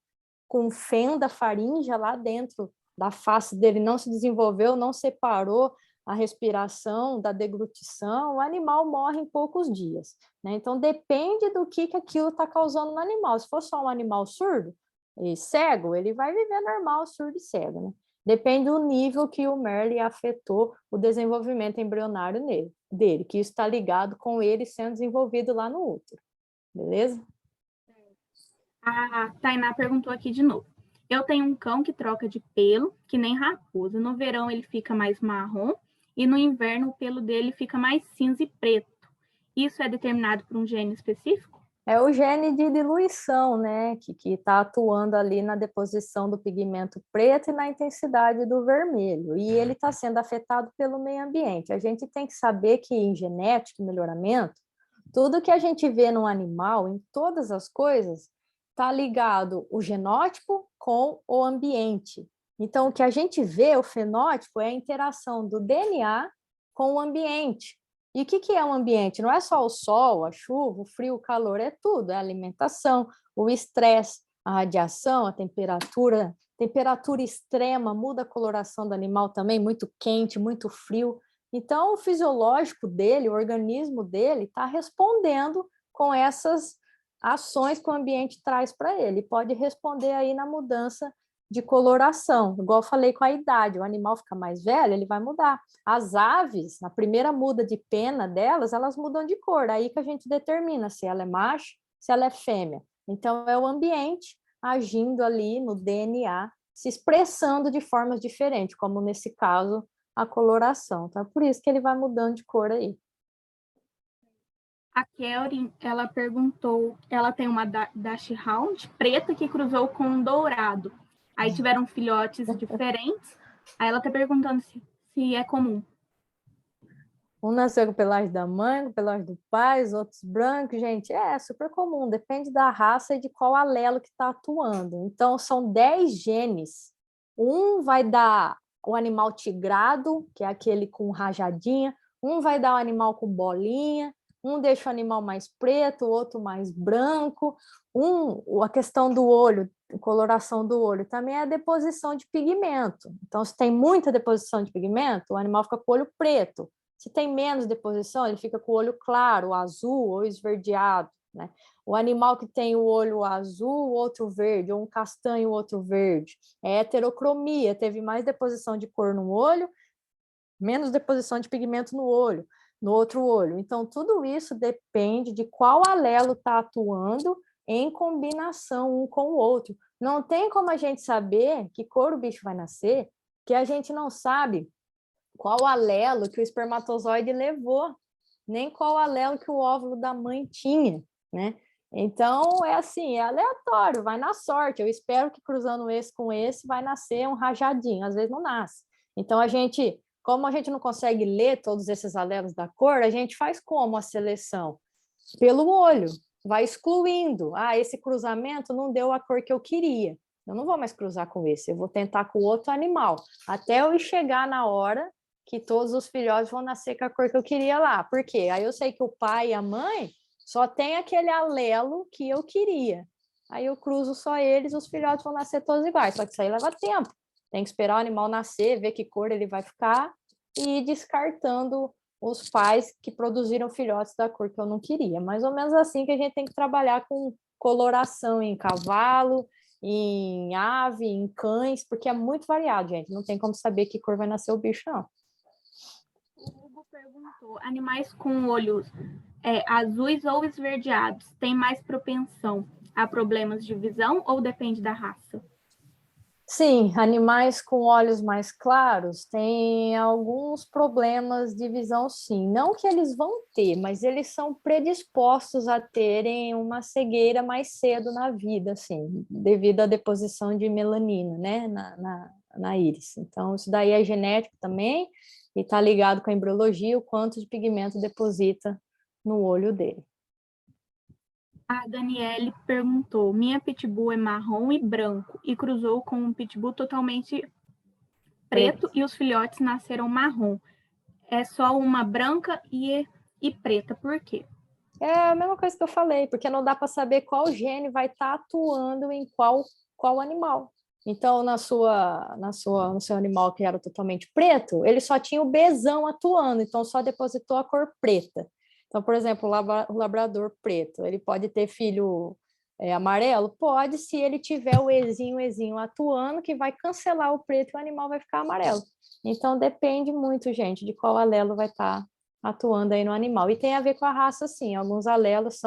com fenda faríngea lá dentro da face dele, não se desenvolveu, não separou a respiração da deglutição, o animal morre em poucos dias, né? Então, depende do que aquilo está causando no animal. Se for só um animal surdo e cego, ele vai viver normal, surdo e cego, né? Depende do nível que o Merle afetou o desenvolvimento embrionário dele, que isso está ligado com ele sendo desenvolvido lá no útero, beleza? A Tainá perguntou aqui de novo. Eu tenho um cão que troca de pelo, que nem raposa. No verão ele fica mais marrom e no inverno o pelo dele fica mais cinza e preto. Isso é determinado por um gene específico? É o gene de diluição, né, que está atuando ali na deposição do pigmento preto e na intensidade do vermelho, e ele está sendo afetado pelo meio ambiente. A gente tem que saber que em genética e melhoramento, tudo que a gente vê no animal, em todas as coisas, está ligado o genótipo com o ambiente. Então, o que a gente vê, o fenótipo, é a interação do DNA com o ambiente. E o que é um ambiente? Não é só o sol, a chuva, o frio, o calor, é tudo. É a alimentação, o estresse, a radiação, a temperatura extrema muda a coloração do animal também, muito quente, muito frio. Então, o fisiológico dele, o organismo dele, está respondendo com essas ações que o ambiente traz para ele. Pode responder aí na mudança de coloração, igual eu falei com a idade, o animal fica mais velho, ele vai mudar. As aves, na primeira muda de pena delas, elas mudam de cor, aí que a gente determina se ela é macho, se ela é fêmea. Então, é o ambiente agindo ali no DNA, se expressando de formas diferentes, como nesse caso, a coloração. Então, é por isso que ele vai mudando de cor aí. A Kelly, ela perguntou, ela tem uma Dachshund preta que cruzou com um dourado. Aí tiveram filhotes diferentes. Aí ela está perguntando se é comum. Um nasceu com pelagem da mãe, com pelagem do pai, os outros brancos, gente, é super comum, depende da raça e de qual alelo que está atuando. Então, são 10 genes. Um vai dar o animal tigrado, que é aquele com rajadinha, um vai dar o animal com bolinha, um deixa o animal mais preto, o outro mais branco. A questão do olho, coloração do olho, também é a deposição de pigmento. Então, se tem muita deposição de pigmento, o animal fica com o olho preto. Se tem menos deposição, ele fica com o olho claro, azul ou esverdeado, né? O animal que tem o olho azul, o outro verde, ou um castanho, o outro verde. É heterocromia, teve mais deposição de cor no olho, menos deposição de pigmento no olho, no outro olho. Então, tudo isso depende de qual alelo está atuando em combinação um com o outro. Não tem como a gente saber que cor o bicho vai nascer, que a gente não sabe qual alelo que o espermatozoide levou, nem qual alelo que o óvulo da mãe tinha, né? Então, é assim, é aleatório, vai na sorte. Eu espero que cruzando esse com esse vai nascer um rajadinho, às vezes não nasce. Então, como a gente não consegue ler todos esses alelos da cor, a gente faz como a seleção? Pelo olho, vai excluindo. Ah, esse cruzamento não deu a cor que eu queria. Eu não vou mais cruzar com esse, eu vou tentar com outro animal, até eu chegar na hora que todos os filhotes vão nascer com a cor que eu queria lá. Por quê? Aí eu sei que o pai e a mãe só tem aquele alelo que eu queria. Aí eu cruzo só eles, os filhotes vão nascer todos iguais. Só que isso aí leva tempo. Tem que esperar o animal nascer, ver que cor ele vai ficar e ir descartando os pais que produziram filhotes da cor que eu não queria. Mais ou menos assim que a gente tem que trabalhar com coloração em cavalo, em ave, em cães, porque é muito variado, gente. Não tem como saber que cor vai nascer o bicho, não. O Hugo perguntou, animais com olhos azuis ou esverdeados têm mais propensão a problemas de visão ou depende da raça? Sim, animais com olhos mais claros têm alguns problemas de visão, sim. Não que eles vão ter, mas eles são predispostos a terem uma cegueira mais cedo na vida, assim, devido à deposição de melanina, né, na íris. Então, isso daí é genético também e está ligado com a embriologia, o quanto de pigmento deposita no olho dele. A Daniele perguntou, minha pitbull é marrom e branco e cruzou com um pitbull totalmente preto e os filhotes nasceram marrom. É só uma branca e preta, por quê? É a mesma coisa que eu falei, porque não dá para saber qual gene vai estar atuando em qual animal. Então, no seu animal que era totalmente preto, ele só tinha o Bzão atuando, então só depositou a cor preta. Então, por exemplo, o labrador preto, ele pode ter filho amarelo? Pode, se ele tiver o Ezinho atuando, que vai cancelar o preto e o animal vai ficar amarelo. Então, depende muito, gente, de qual alelo vai estar atuando aí no animal. E tem a ver com a raça, sim. Alguns alelos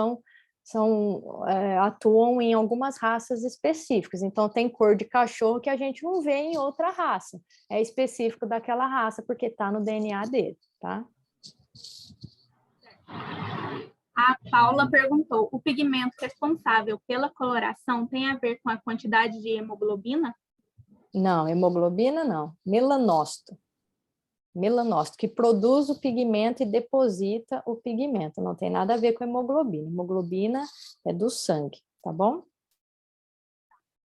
atuam em algumas raças específicas. Então, tem cor de cachorro que a gente não vê em outra raça. É específico daquela raça, porque está no DNA dele, tá? A Paula perguntou, o pigmento responsável pela coloração tem a ver com a quantidade de hemoglobina? Não, hemoglobina não. Melanócito. Melanócito, que produz o pigmento e deposita o pigmento. Não tem nada a ver com hemoglobina. Hemoglobina é do sangue, tá bom?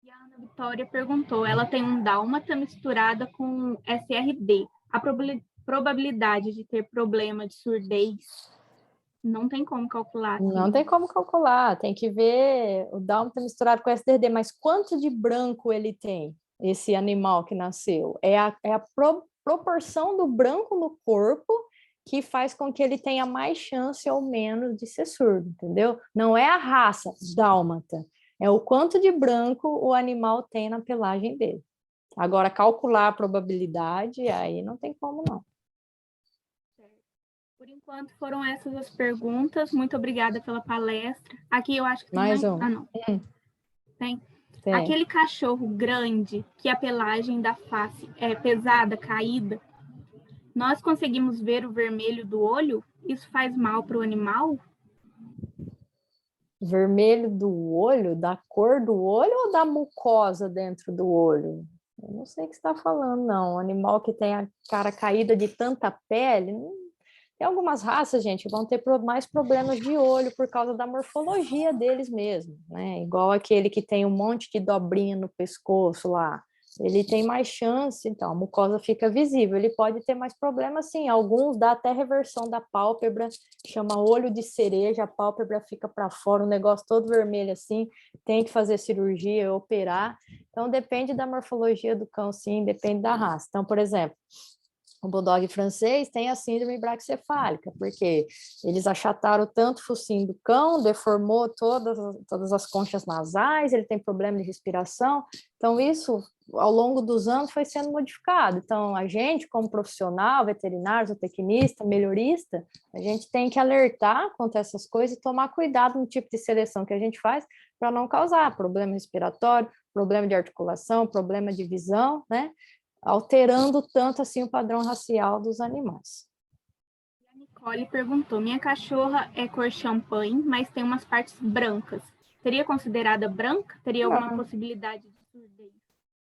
E a Ana Vitória perguntou, ela tem um dálmata misturada com SRD. A probabilidade de ter problema de surdez não tem como calcular. Assim. Não tem como calcular, tem que ver o dálmata misturado com SDD, mas quanto de branco ele tem, esse animal que nasceu? É a proporção do branco no corpo que faz com que ele tenha mais chance ou menos de ser surdo, entendeu? Não é a raça dálmata, é o quanto de branco o animal tem na pelagem dele. Agora, calcular a probabilidade, aí não tem como não. Por enquanto, foram essas as perguntas. Muito obrigada pela palestra. Aqui eu acho que tem Mais um. Ah, não. Tem. Tem. Aquele cachorro grande que a pelagem da face é pesada, caída, nós conseguimos ver o vermelho do olho? Isso faz mal para o animal? Vermelho do olho, da cor do olho ou da mucosa dentro do olho? Eu não sei o que você está falando, não. Um animal que tem a cara caída de tanta pele. Tem algumas raças, gente, que vão ter mais problemas de olho por causa da morfologia deles mesmo, né? Igual aquele que tem um monte de dobrinha no pescoço lá. Ele tem mais chance, então a mucosa fica visível. Ele pode ter mais problemas, sim. Alguns dá até reversão da pálpebra, chama olho de cereja, a pálpebra fica para fora, um negócio todo vermelho assim. Tem que fazer cirurgia, operar. Então depende da morfologia do cão, sim, depende da raça. Então, por exemplo, o bulldog francês tem a síndrome braquicefálica, porque eles achataram tanto o focinho do cão, deformou todas as conchas nasais, ele tem problema de respiração. Então, isso, ao longo dos anos, foi sendo modificado. Então, a gente, como profissional, veterinário, zootecnista, melhorista, a gente tem que alertar contra essas coisas e tomar cuidado no tipo de seleção que a gente faz para não causar problema respiratório, problema de articulação, problema de visão, né? Alterando tanto assim o padrão racial dos animais. A Nicole perguntou: minha cachorra é cor champanhe, mas tem umas partes brancas. Seria considerada branca? Teria alguma possibilidade de surdez?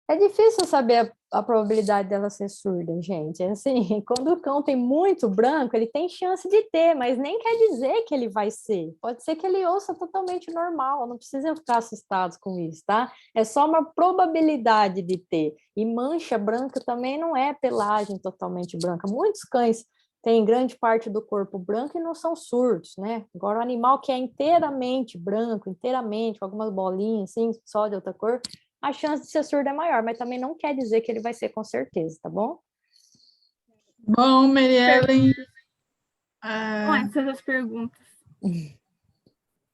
É difícil saber a probabilidade dela ser surda, gente. Assim, quando o cão tem muito branco, ele tem chance de ter, mas nem quer dizer que ele vai ser. Pode ser que ele ouça totalmente normal, não precisa ficar assustados com isso, tá? É só uma probabilidade de ter. E mancha branca também não é pelagem totalmente branca. Muitos cães têm grande parte do corpo branco e não são surdos, né? Agora, o animal que é inteiramente branco, inteiramente, com algumas bolinhas assim, só de outra cor, a chance de ser surdo é maior, mas também não quer dizer que ele vai ser com certeza, tá bom? Bom, Mariellen, Bom, essas as perguntas.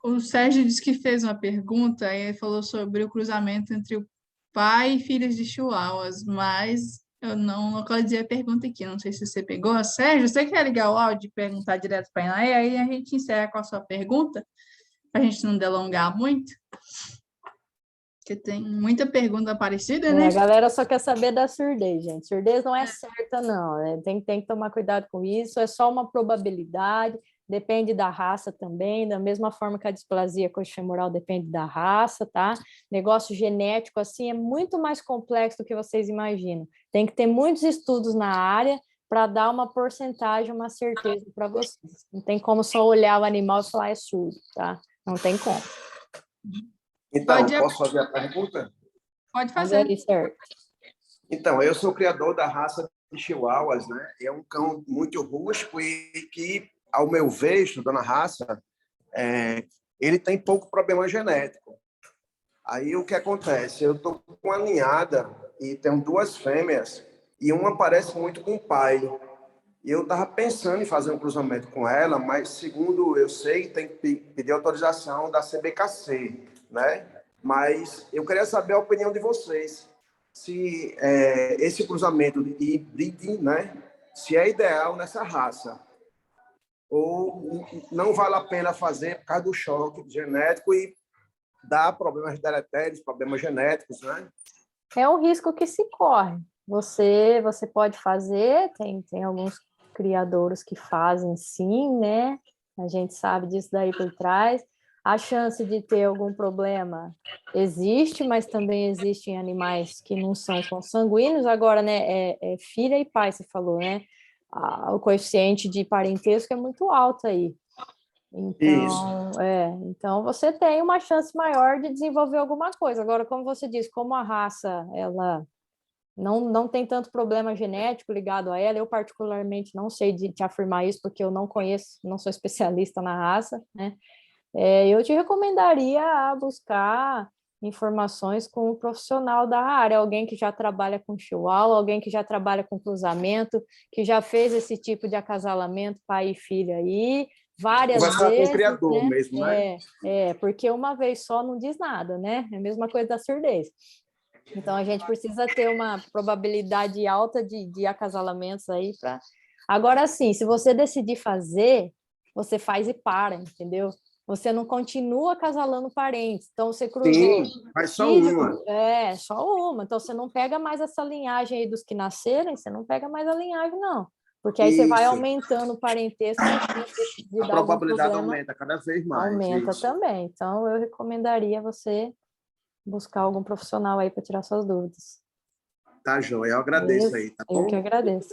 o Sérgio disse que fez uma pergunta e ele falou sobre o cruzamento entre o pai e filhos de chihuahuas, mas eu não localizei a pergunta aqui, não sei se você pegou. Sérgio, você quer ligar o áudio e perguntar direto para a Inaê? Aí a gente encerra com a sua pergunta, para a gente não delongar muito, porque tem muita pergunta parecida, né? A galera só quer saber da surdez, gente. Surdez não é certa, não. Né? Tem que tomar cuidado com isso, é só uma probabilidade, depende da raça também, da mesma forma que a displasia coxofemoral depende da raça, tá? Negócio genético, assim, é muito mais complexo do que vocês imaginam. Tem que ter muitos estudos na área para dar uma porcentagem, uma certeza para vocês. Não tem como só olhar o animal e falar é surdo, tá? Não tem como. Então, posso fazer a pergunta? Pode fazer. Aí, certo. Então, eu sou criador da raça de Chihuahuas, né? É um cão muito rústico e que, ao meu ver, estudando a raça, ele tem pouco problema genético. Aí, o que acontece? Eu estou com uma ninhada e tenho duas fêmeas e uma parece muito com o pai. E eu estava pensando em fazer um cruzamento com ela, mas, segundo eu sei, tem que pedir autorização da CBKC, né? Mas eu queria saber a opinião de vocês. Se esse cruzamento de breeding, né? Se é ideal nessa raça. Ou não vale a pena fazer por causa do choque genético e dar problemas deletérios, problemas genéticos, né? É um risco que se corre. Você pode fazer, tem alguns criadouros que fazem sim, né? A gente sabe disso daí por trás. A chance de ter algum problema existe, mas também existem animais que não são consanguíneos. Agora, né, é filha e pai, você falou, né? O coeficiente de parentesco é muito alto aí. Então você tem uma chance maior de desenvolver alguma coisa. Agora, como você disse, como a raça, ela não tem tanto problema genético ligado a ela, eu particularmente não sei de te afirmar isso, porque eu não conheço, não sou especialista na raça, né? Eu te recomendaria a buscar informações com o profissional da área, alguém que já trabalha com chihuahua, alguém que já trabalha com cruzamento, que já fez esse tipo de acasalamento pai e filho aí, várias Conversar com o vezes, criador né? mesmo, né? Porque uma vez só não diz nada, né? É a mesma coisa da surdez. Então, a gente precisa ter uma probabilidade alta de acasalamentos aí para... Agora, sim, se você decidir fazer, você faz e para, entendeu? Você não continua acasalando parentes. Então, você cruzou... Sim, mas só uma. Só uma. Então, você não pega mais essa linhagem aí dos que nascerem, você não pega mais a linhagem, não. Porque aí você vai Isso. aumentando o parentesco de A dar algum probabilidade problema, aumenta cada vez mais. aumenta Isso. também. Então, eu recomendaria você buscar algum profissional aí para tirar suas dúvidas. Tá, joia. Eu agradeço Beleza? aí, tá Eu que bom? agradeço.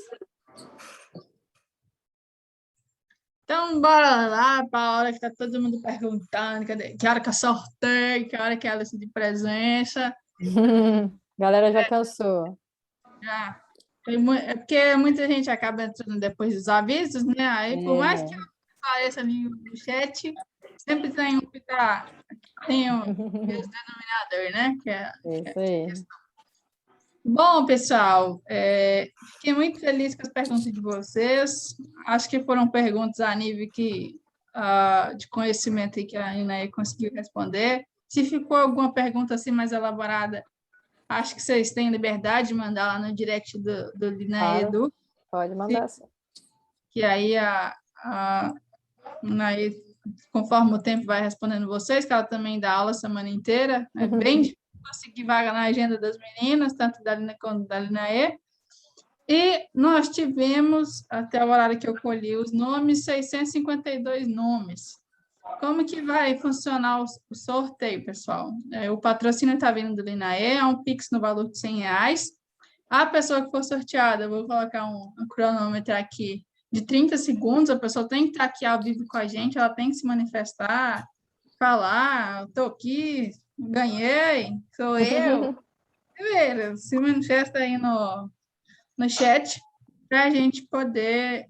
Então, bora lá para a hora que tá todo mundo perguntando, cadê? Que hora que eu sorteio, que hora que é a lista de presença. Galera já cansou. Já. É porque muita gente acaba entrando depois dos avisos, né? Aí, por mais que apareça ali no chat, sempre tem um que tem o denominador, né? Isso aí. Bom, pessoal, fiquei muito feliz com as perguntas de vocês. Acho que foram perguntas a nível de conhecimento aí que a Inaê conseguiu responder. Se ficou alguma pergunta assim mais elaborada, acho que vocês têm liberdade de mandar lá no direct do Inaê Claro, Edu, pode mandar sim. que aí a Inaê, conforme o tempo vai respondendo vocês, que ela também dá aula a semana inteira. É bem difícil conseguir vaga na agenda das meninas, tanto da Lina quanto da Linaê. E nós tivemos, até o horário que eu colhi os nomes, 652 nomes. Como que vai funcionar o sorteio, pessoal? O patrocínio está vindo do Linaê, é um Pix no valor de R$100. A pessoa que for sorteada, eu vou colocar um cronômetro aqui de 30 segundos, a pessoa tem que estar aqui ao vivo com a gente, ela tem que se manifestar, falar, estou aqui, ganhei, sou eu. Primeiro, se manifesta aí no chat para a gente poder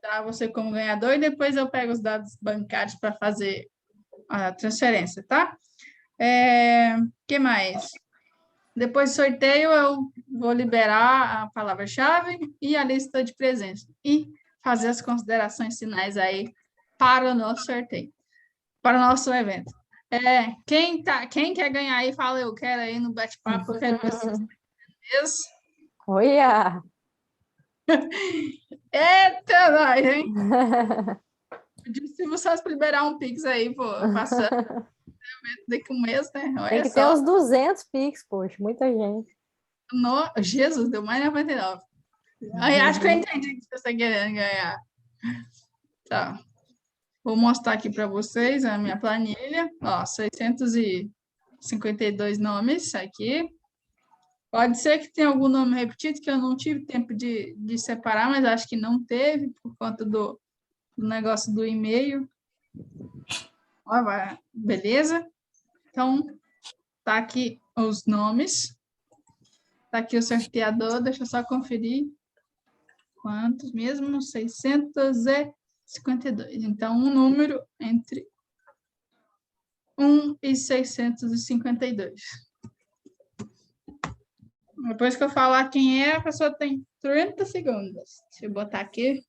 dar você como ganhador e depois eu pego os dados bancários para fazer a transferência, tá? Que mais? Depois do sorteio, eu vou liberar a palavra-chave e a lista de presença e fazer as considerações finais aí para o nosso sorteio, para o nosso evento. Quem quer ganhar aí, fala eu quero aí no bate-papo, eu quero ver vocês. Olha! Eita, nós, hein? Se vocês liberar um Pix aí, pô, passando daqui um mês, né? Olha Tem que ter só. uns 200 Pix, poxa, muita gente. Jesus, deu mais de 99. Acho que eu entendi o que você está querendo ganhar. Tá. Vou mostrar aqui para vocês a minha planilha. Ó, 652 nomes aqui. Pode ser que tenha algum nome repetido que eu não tive tempo de separar, mas acho que não teve, por conta do negócio do e-mail. Ó, beleza? Então, tá aqui os nomes. Tá aqui o sorteador, deixa eu só conferir. Quantos mesmo? 652. Então, um número entre 1 e 652. Depois que eu falar quem é, a pessoa tem 30 segundos. Deixa eu botar aqui.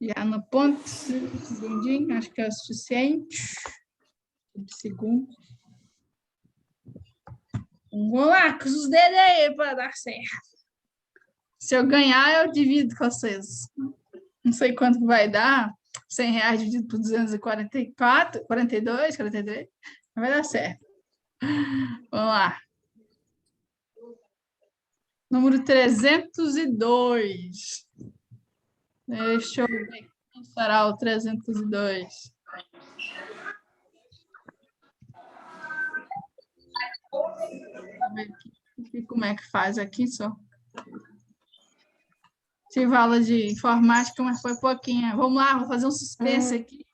Já no ponto, um segundinho, acho que é o suficiente. Segundo. Vamos lá, com os dedos aí para dar certo. Se eu ganhar, eu divido com vocês. Não sei quanto vai dar. R$100 dividido por 244, 42, 43. Vai dar certo. Vamos lá. Número 302. Deixa eu ver quem será o 302. Como é que faz aqui só? Tive aula de informática, mas foi pouquinho. Vamos lá, vou fazer um suspense aqui.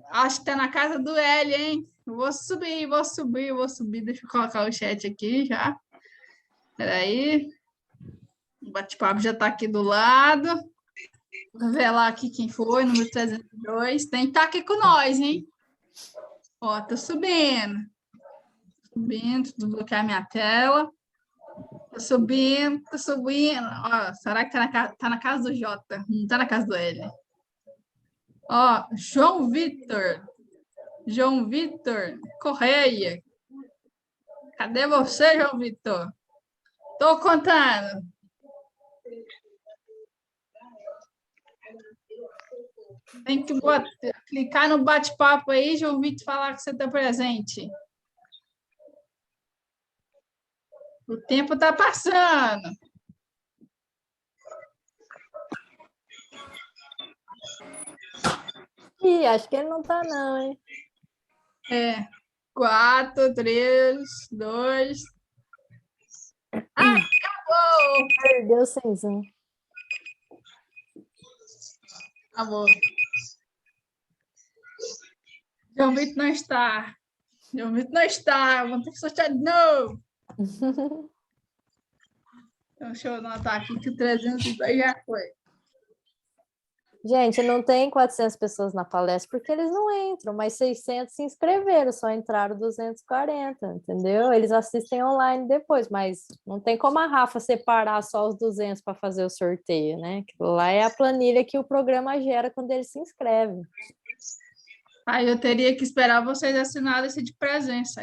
Acho que está na casa do L, hein? Vou subir. Deixa eu colocar o chat aqui já. Espera aí. O bate-papo já está aqui do lado. Vou revelar aqui quem foi, número 302. Tem que estar aqui com nós, hein? Ó, tá subindo. Subindo, desbloquear minha tela. Tá subindo, tá subindo. Ó, será que tá na casa do Jota? Não tá na casa do L. Ó, João Vitor. João Vitor Correia. Cadê você, João Vitor? Tô contando. Tem que clicar no bate-papo aí, João Vitor, falar que você está presente. O tempo está passando. Ih, acho que ele não tá, não, hein? 4, 3, 2. Ai, acabou! Perdeu sem zoom. Acabou. João Vitor não está. João Vitor não está. Vamos ter que sortear de novo. Então, deixa eu anotar aqui que o 302 já foi. Gente, não tem 400 pessoas na palestra porque eles não entram, mas 600 se inscreveram, só entraram 240, entendeu? Eles assistem online depois, mas não tem como a Rafa separar só os 200 para fazer o sorteio, né? Lá é a planilha que o programa gera quando eles se inscrevem. Aí eu teria que esperar vocês assinarem esse de presença.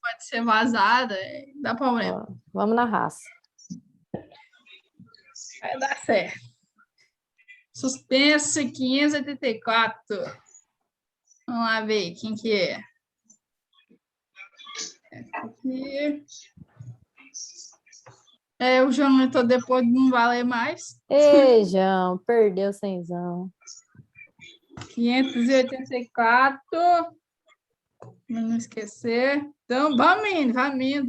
Pode ser vazada, dá problema. Ó, vamos na raça. Vai dar certo. Suspense 584. Vamos lá ver quem que é. Aqui. O João entrou depois de não valer mais. Ei, João, perdeu cenzão. 584. Pra não esquecer. Então, vamos indo. Deixa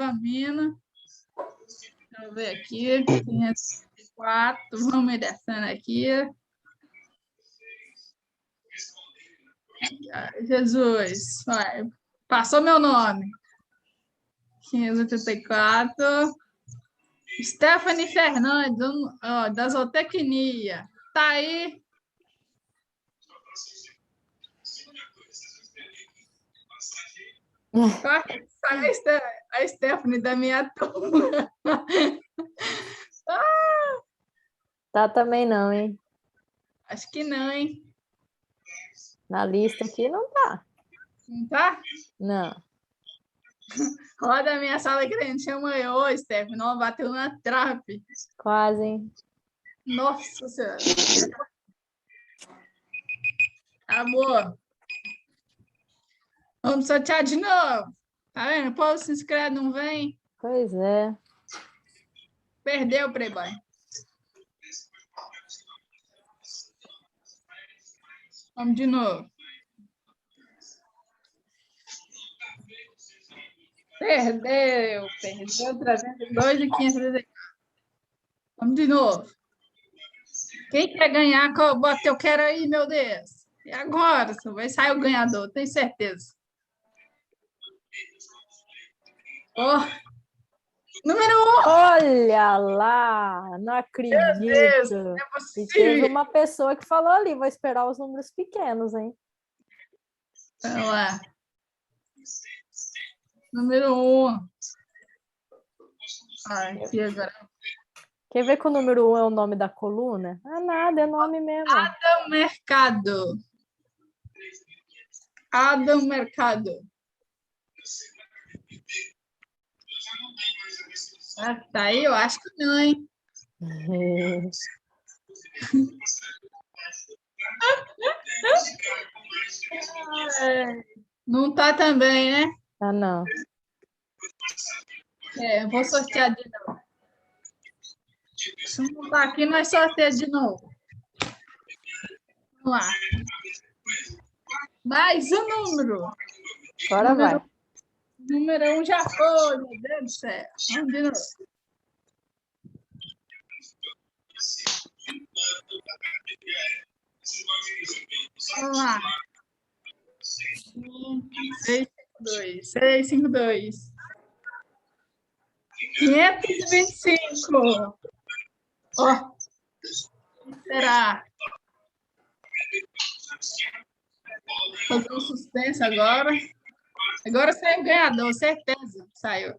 eu ver aqui. 504. Vamos descendo aqui. Jesus. Vai. Passou meu nome. 584. Stephanie Fernandes, da zootecnia. Tá aí. A Stephanie da minha turma. Tá também não, hein? Acho que não, hein? Na lista aqui não tá. Não tá? Não. Roda a minha sala que a gente chama eu, ô, Stephanie. Não, bateu na trave. Quase, hein? Nossa Senhora. Acabou. Vamos sortear de novo. Tá vendo? O povo se inscreve, não vem. Pois é. Perdeu, Playboy. Vamos de novo. Perdeu 302 e 534. Vamos de novo. Quem quer ganhar, bota eu quero aí, meu Deus. E agora? Vai sair o ganhador, tenho certeza. Número 1. Olha lá, não acredito. Meu Deus, não é possível. E teve uma pessoa que falou ali, vou esperar os números pequenos, hein? Vamos lá. Número 1. Aqui agora. Quer ver que o número 1 é o nome da coluna? Ah, nada, é nome mesmo. Adam Mercado. Adam Mercado. Tá aí? Eu acho que não, hein? Não tá também, né? Ah, não. Vou sortear de novo. Se não tá aqui, nós sorteamos de novo. Vamos lá. Mais um número. Agora vai. Número 1 já foi, meu Deus do céu. Vamos de novo. Vamos lá. 652. 525. Ó. Será? Fazer um suspense agora. Agora saiu o ganhador, certeza. Saiu.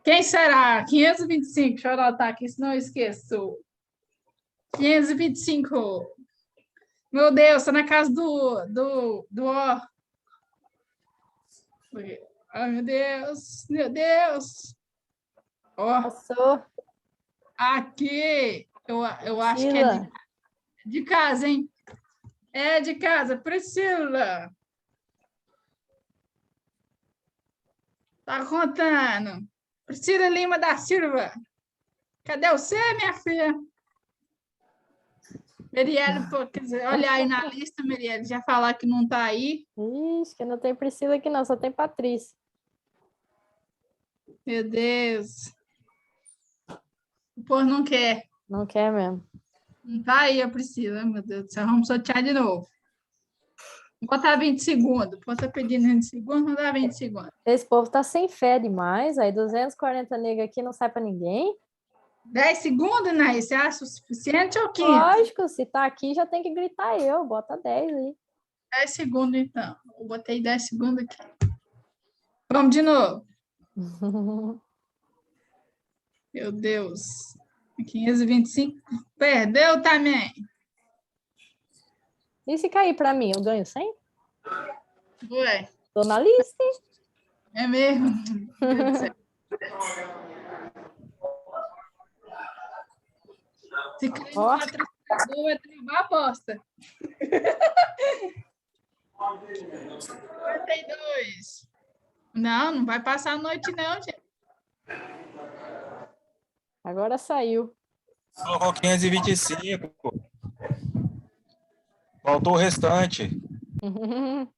Quem será? 525. Deixa eu anotar aqui, senão eu esqueço. 525. Meu Deus, está na casa do ó. Ai, meu Deus. Meu Deus. Ó, Passou. aqui. Eu acho que é Priscila. de casa, hein? É de casa. Priscila. Tá contando. Priscila Lima da Silva. Cadê você, minha filha? Merielle, pô, quer dizer, olha aí na lista, Merielle, já falar que não tá aí. Ixi, que não tem Priscila aqui não, só tem Patrícia. Meu Deus. O povo não quer. Não quer mesmo. Não tá aí a Priscila, meu Deus do céu. Vamos sortear de novo. Vou botar 20 segundos. Pode estar pedindo 20 segundos, não dá 20 segundos. Esse povo tá sem fé demais, aí 240 negros aqui não sai para ninguém. 10 segundos, né? Você acha o suficiente ou 15? Lógico, se tá aqui já tem que gritar eu, bota 10 aí. 10 segundos, então. Eu botei 10 segundos aqui. Vamos de novo. Meu Deus. 525. Perdeu também. E se cair para mim, eu ganho 100? Ué, Tô na lista, hein? é mesmo? Meu Deus do céu. Se cair no Ó. patrocinador, vai travar a aposta. 52. Não, não vai passar a noite, não, gente. Agora saiu. Colocou 525. Faltou o restante.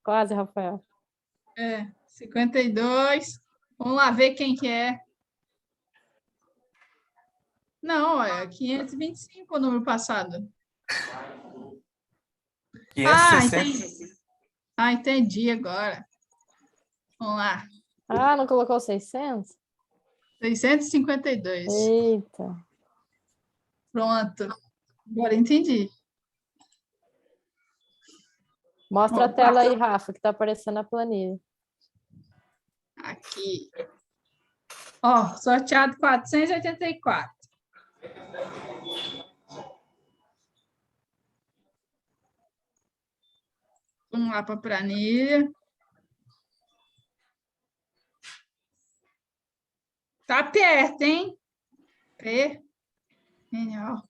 Quase, Rafael. 52. Vamos lá ver quem que é. Não, é 525 o número passado. 560. Entendi agora. Vamos lá. Ah, não colocou 600? 652. Eita. Pronto. Agora entendi. Mostra a Opa. tela aí, Rafa, que tá aparecendo a planilha. Aqui. Ó, sorteado 484. Vamos lá para a planilha. Tá perto, hein? Genial.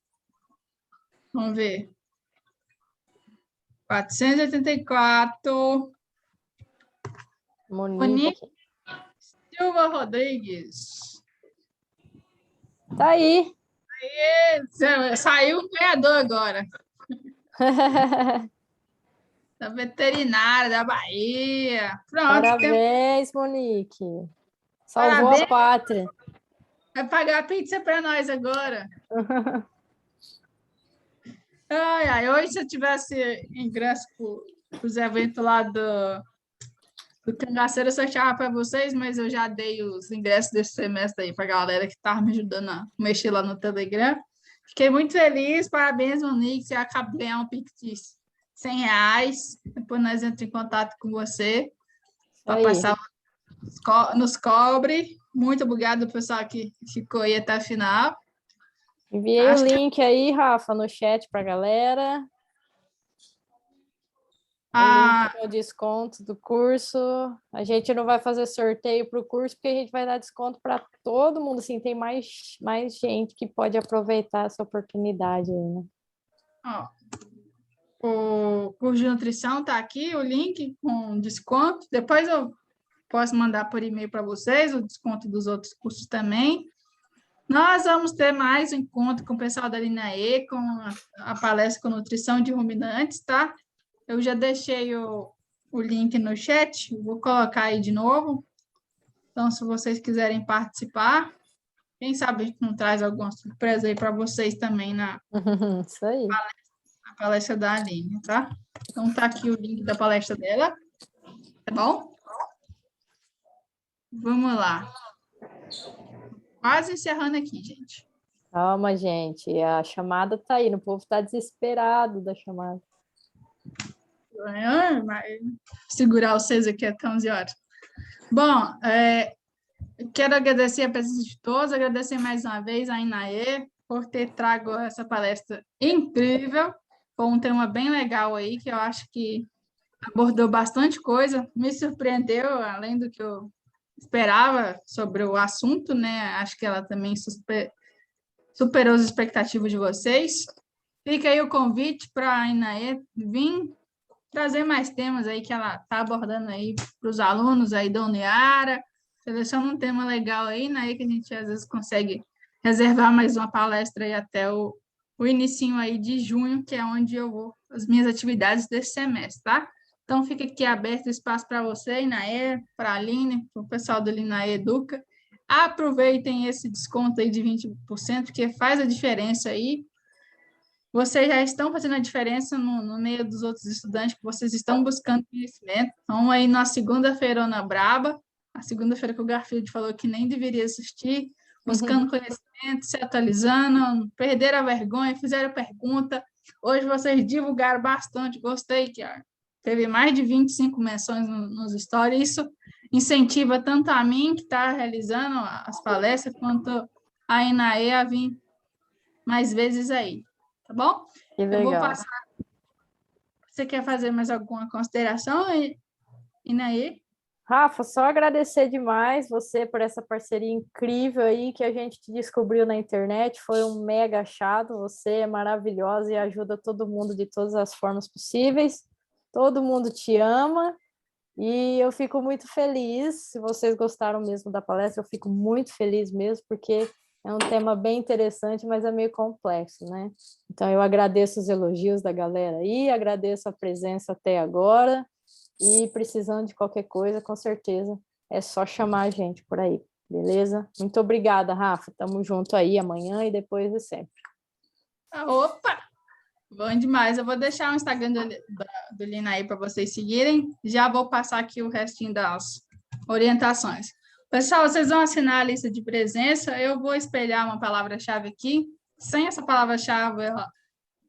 Vamos ver. 484. Monique. Silva Rodrigues. Tá aí. Saiu um ganhador agora. Da veterinária da Bahia. Pronto. Parabéns, Monique. Salvou Parabéns. a pátria. Vai pagar pizza para nós agora. Ai, hoje, se eu tivesse ingresso para os eventos lá do Cangaceiro, eu sorteava para vocês, mas eu já dei os ingressos desse semestre aí para a galera que estava me ajudando a mexer lá no Telegram. Fiquei muito feliz. Parabéns, Monique. Você acabou de ganhar um Pix de R$100. Depois nós entramos em contato com você para passar nos cobre. Muito obrigado ao pessoal que ficou aí até o final. Enviei o link aí, Rafa, no chat para a galera. O link para o desconto do curso. A gente não vai fazer sorteio para o curso, porque a gente vai dar desconto para todo mundo. Assim, tem mais gente que pode aproveitar essa oportunidade aí, né? Ó, o curso de nutrição está aqui, o link com desconto. Depois eu posso mandar por e-mail para vocês o desconto dos outros cursos também. Nós vamos ter mais um encontro com o pessoal da Linae, com a palestra com nutrição de ruminantes, tá? Eu já deixei o link no chat, vou colocar aí de novo. Então, se vocês quiserem participar, quem sabe a gente não traz alguma surpresa aí para vocês também Isso aí. na palestra da Aline, tá? Então, tá aqui o link da palestra dela, tá bom? Vamos lá. Quase encerrando aqui, gente. Calma, gente. A chamada tá aí. O povo tá desesperado da chamada. segurar vocês aqui até 11 horas. Bom, quero agradecer a presença de todos, agradecer mais uma vez a Inaê por ter trago essa palestra incrível. Foi um tema bem legal aí, que eu acho que abordou bastante coisa, me surpreendeu, além do que eu esperava sobre o assunto, né? Acho que ela também superou as expectativas de vocês. Fica aí o convite para a Inaê vir trazer mais temas aí que ela está abordando aí para os alunos aí da Uniara. Seleciona um tema legal aí, Inaê, que a gente às vezes consegue reservar mais uma palestra aí até o inicinho aí de junho, que é onde eu vou, as minhas atividades desse semestre, tá? Então, fica aqui aberto o espaço para você, Inaê, para a Aline, para o pessoal do Inaê Educa. Aproveitem esse desconto aí de 20%, porque faz a diferença aí. Vocês já estão fazendo a diferença no meio dos outros estudantes, que vocês estão buscando conhecimento. Então, aí na segunda-feirona braba, a segunda-feira que o Garfield falou que nem deveria assistir, buscando conhecimento, se atualizando, perderam a vergonha, fizeram pergunta. Hoje vocês divulgaram bastante, gostei que teve mais de 25 menções nos stories. Isso incentiva tanto a mim, que está realizando as palestras, quanto a Inaê a vir mais vezes aí. Tá bom? Que legal. Eu vou passar. Você quer fazer mais alguma consideração, Inaê? Rafa, só agradecer demais você por essa parceria incrível aí que a gente descobriu na internet, foi um mega achado, você é maravilhosa e ajuda todo mundo de todas as formas possíveis, todo mundo te ama e eu fico muito feliz, se vocês gostaram mesmo da palestra, eu fico muito feliz mesmo, porque é um tema bem interessante, mas é meio complexo, né? Então eu agradeço os elogios da galera aí, agradeço a presença até agora, e precisando de qualquer coisa, com certeza, é só chamar a gente por aí, beleza? Muito obrigada, Rafa. Tamo junto aí amanhã e depois de sempre. Opa! Bom demais. Eu vou deixar o Instagram do Lina aí para vocês seguirem. Já vou passar aqui o restinho das orientações. Pessoal, vocês vão assinar a lista de presença. Eu vou espelhar uma palavra-chave aqui. Sem essa palavra-chave,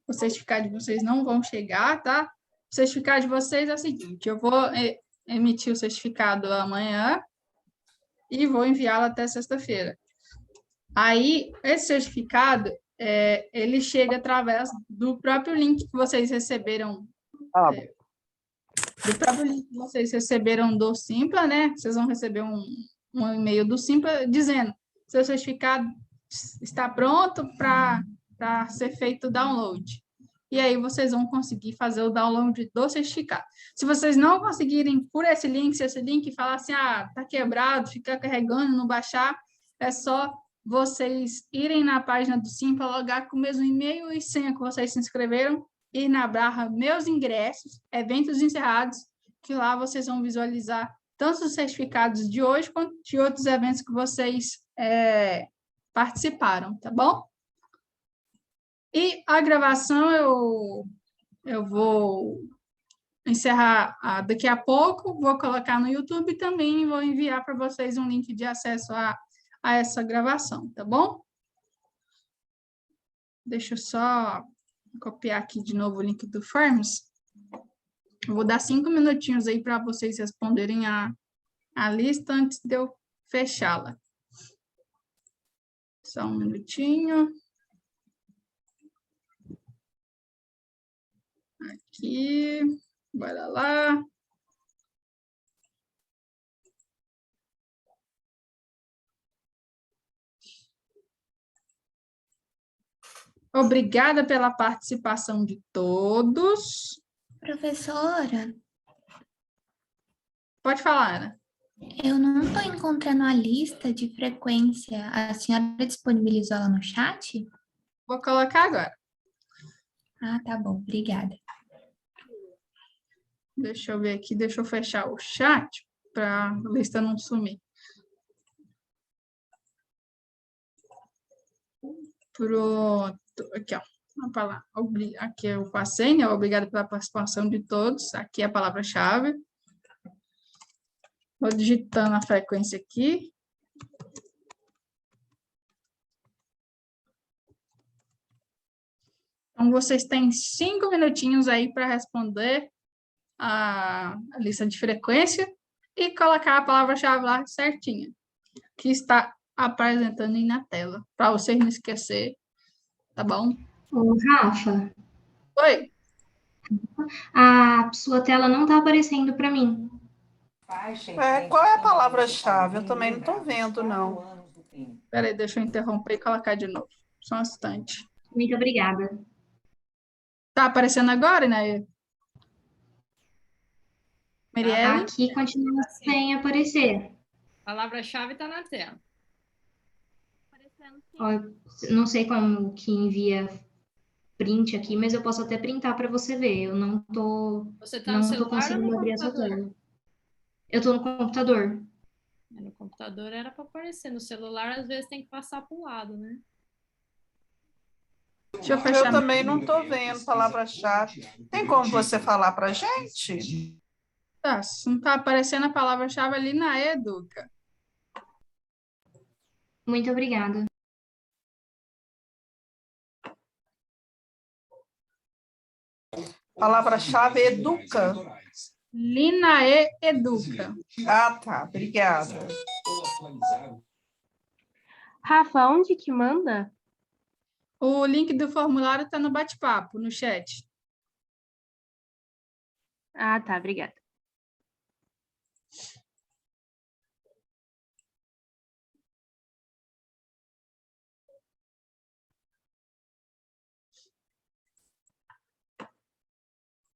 o certificado de vocês não vão chegar, tá? O certificado de vocês é o seguinte, eu vou emitir o certificado amanhã e vou enviá-lo até sexta-feira. Aí, esse certificado, ele chega através do próprio link que vocês receberam, do próprio link que vocês receberam do Simpla, né? Vocês vão receber um e-mail do Simpla dizendo seu certificado está pronto para ser feito o download. E aí vocês vão conseguir fazer o download do certificado. Se vocês não conseguirem por esse link, se esse link falar assim, tá quebrado, fica carregando, não baixar, é só vocês irem na página do Simpla, logar com o mesmo e-mail e senha que vocês se inscreveram, ir na barra Meus Ingressos, Eventos Encerrados, que lá vocês vão visualizar tanto os certificados de hoje, quanto de outros eventos que vocês participaram, tá bom? E a gravação eu vou encerrar daqui a pouco, vou colocar no YouTube também e vou enviar para vocês um link de acesso a essa gravação, tá bom? Deixa eu só copiar aqui de novo o link do Forms. Eu vou dar 5 minutinhos aí para vocês responderem a lista antes de eu fechá-la. Só um minutinho. Aqui, bora lá. Obrigada pela participação de todos. Professora, Pode falar, Ana. eu não estou encontrando a lista de frequência. A senhora disponibilizou ela no chat? Vou colocar agora. Ah, tá bom, obrigada. Deixa eu ver aqui, deixa eu fechar o chat para a lista não sumir. Pronto, aqui, ó. Aqui eu passei, né? Obrigada pela participação de todos. Aqui é a palavra-chave. Vou digitando a frequência aqui. Então, vocês têm 5 minutinhos aí para responder a lista de frequência e colocar a palavra-chave lá certinha, que está apresentando aí na tela, para vocês não esquecer, tá bom? Ô, Rafa, Oi, a sua tela não está aparecendo para mim. Qual é a palavra-chave? Eu também não estou vendo, não. peraí, deixa eu interromper e colocar de novo. Só um instante. Muito obrigada. Tá aparecendo agora, né? Mirielle? Aqui continua sem aparecer. Palavra-chave está na tela. Ó, não sei como que envia print aqui, mas eu posso até printar para você ver. Eu não tô, Você está não no tô celular ou conseguindo no abrir essa computador? tela. Eu estou no computador. No computador era para aparecer. No celular, às vezes, tem que passar para o lado, né? Deixa eu fechar. Eu também não estou vendo palavra-chave. Tem como você falar para a gente? Tá, se não tá aparecendo a palavra-chave ali na Educa. Muito obrigada. Palavra-chave educa. Linae Educa. Ah, tá. Obrigada. Rafa, onde que manda? O link do formulário está no bate-papo, no chat. Ah, tá, obrigada.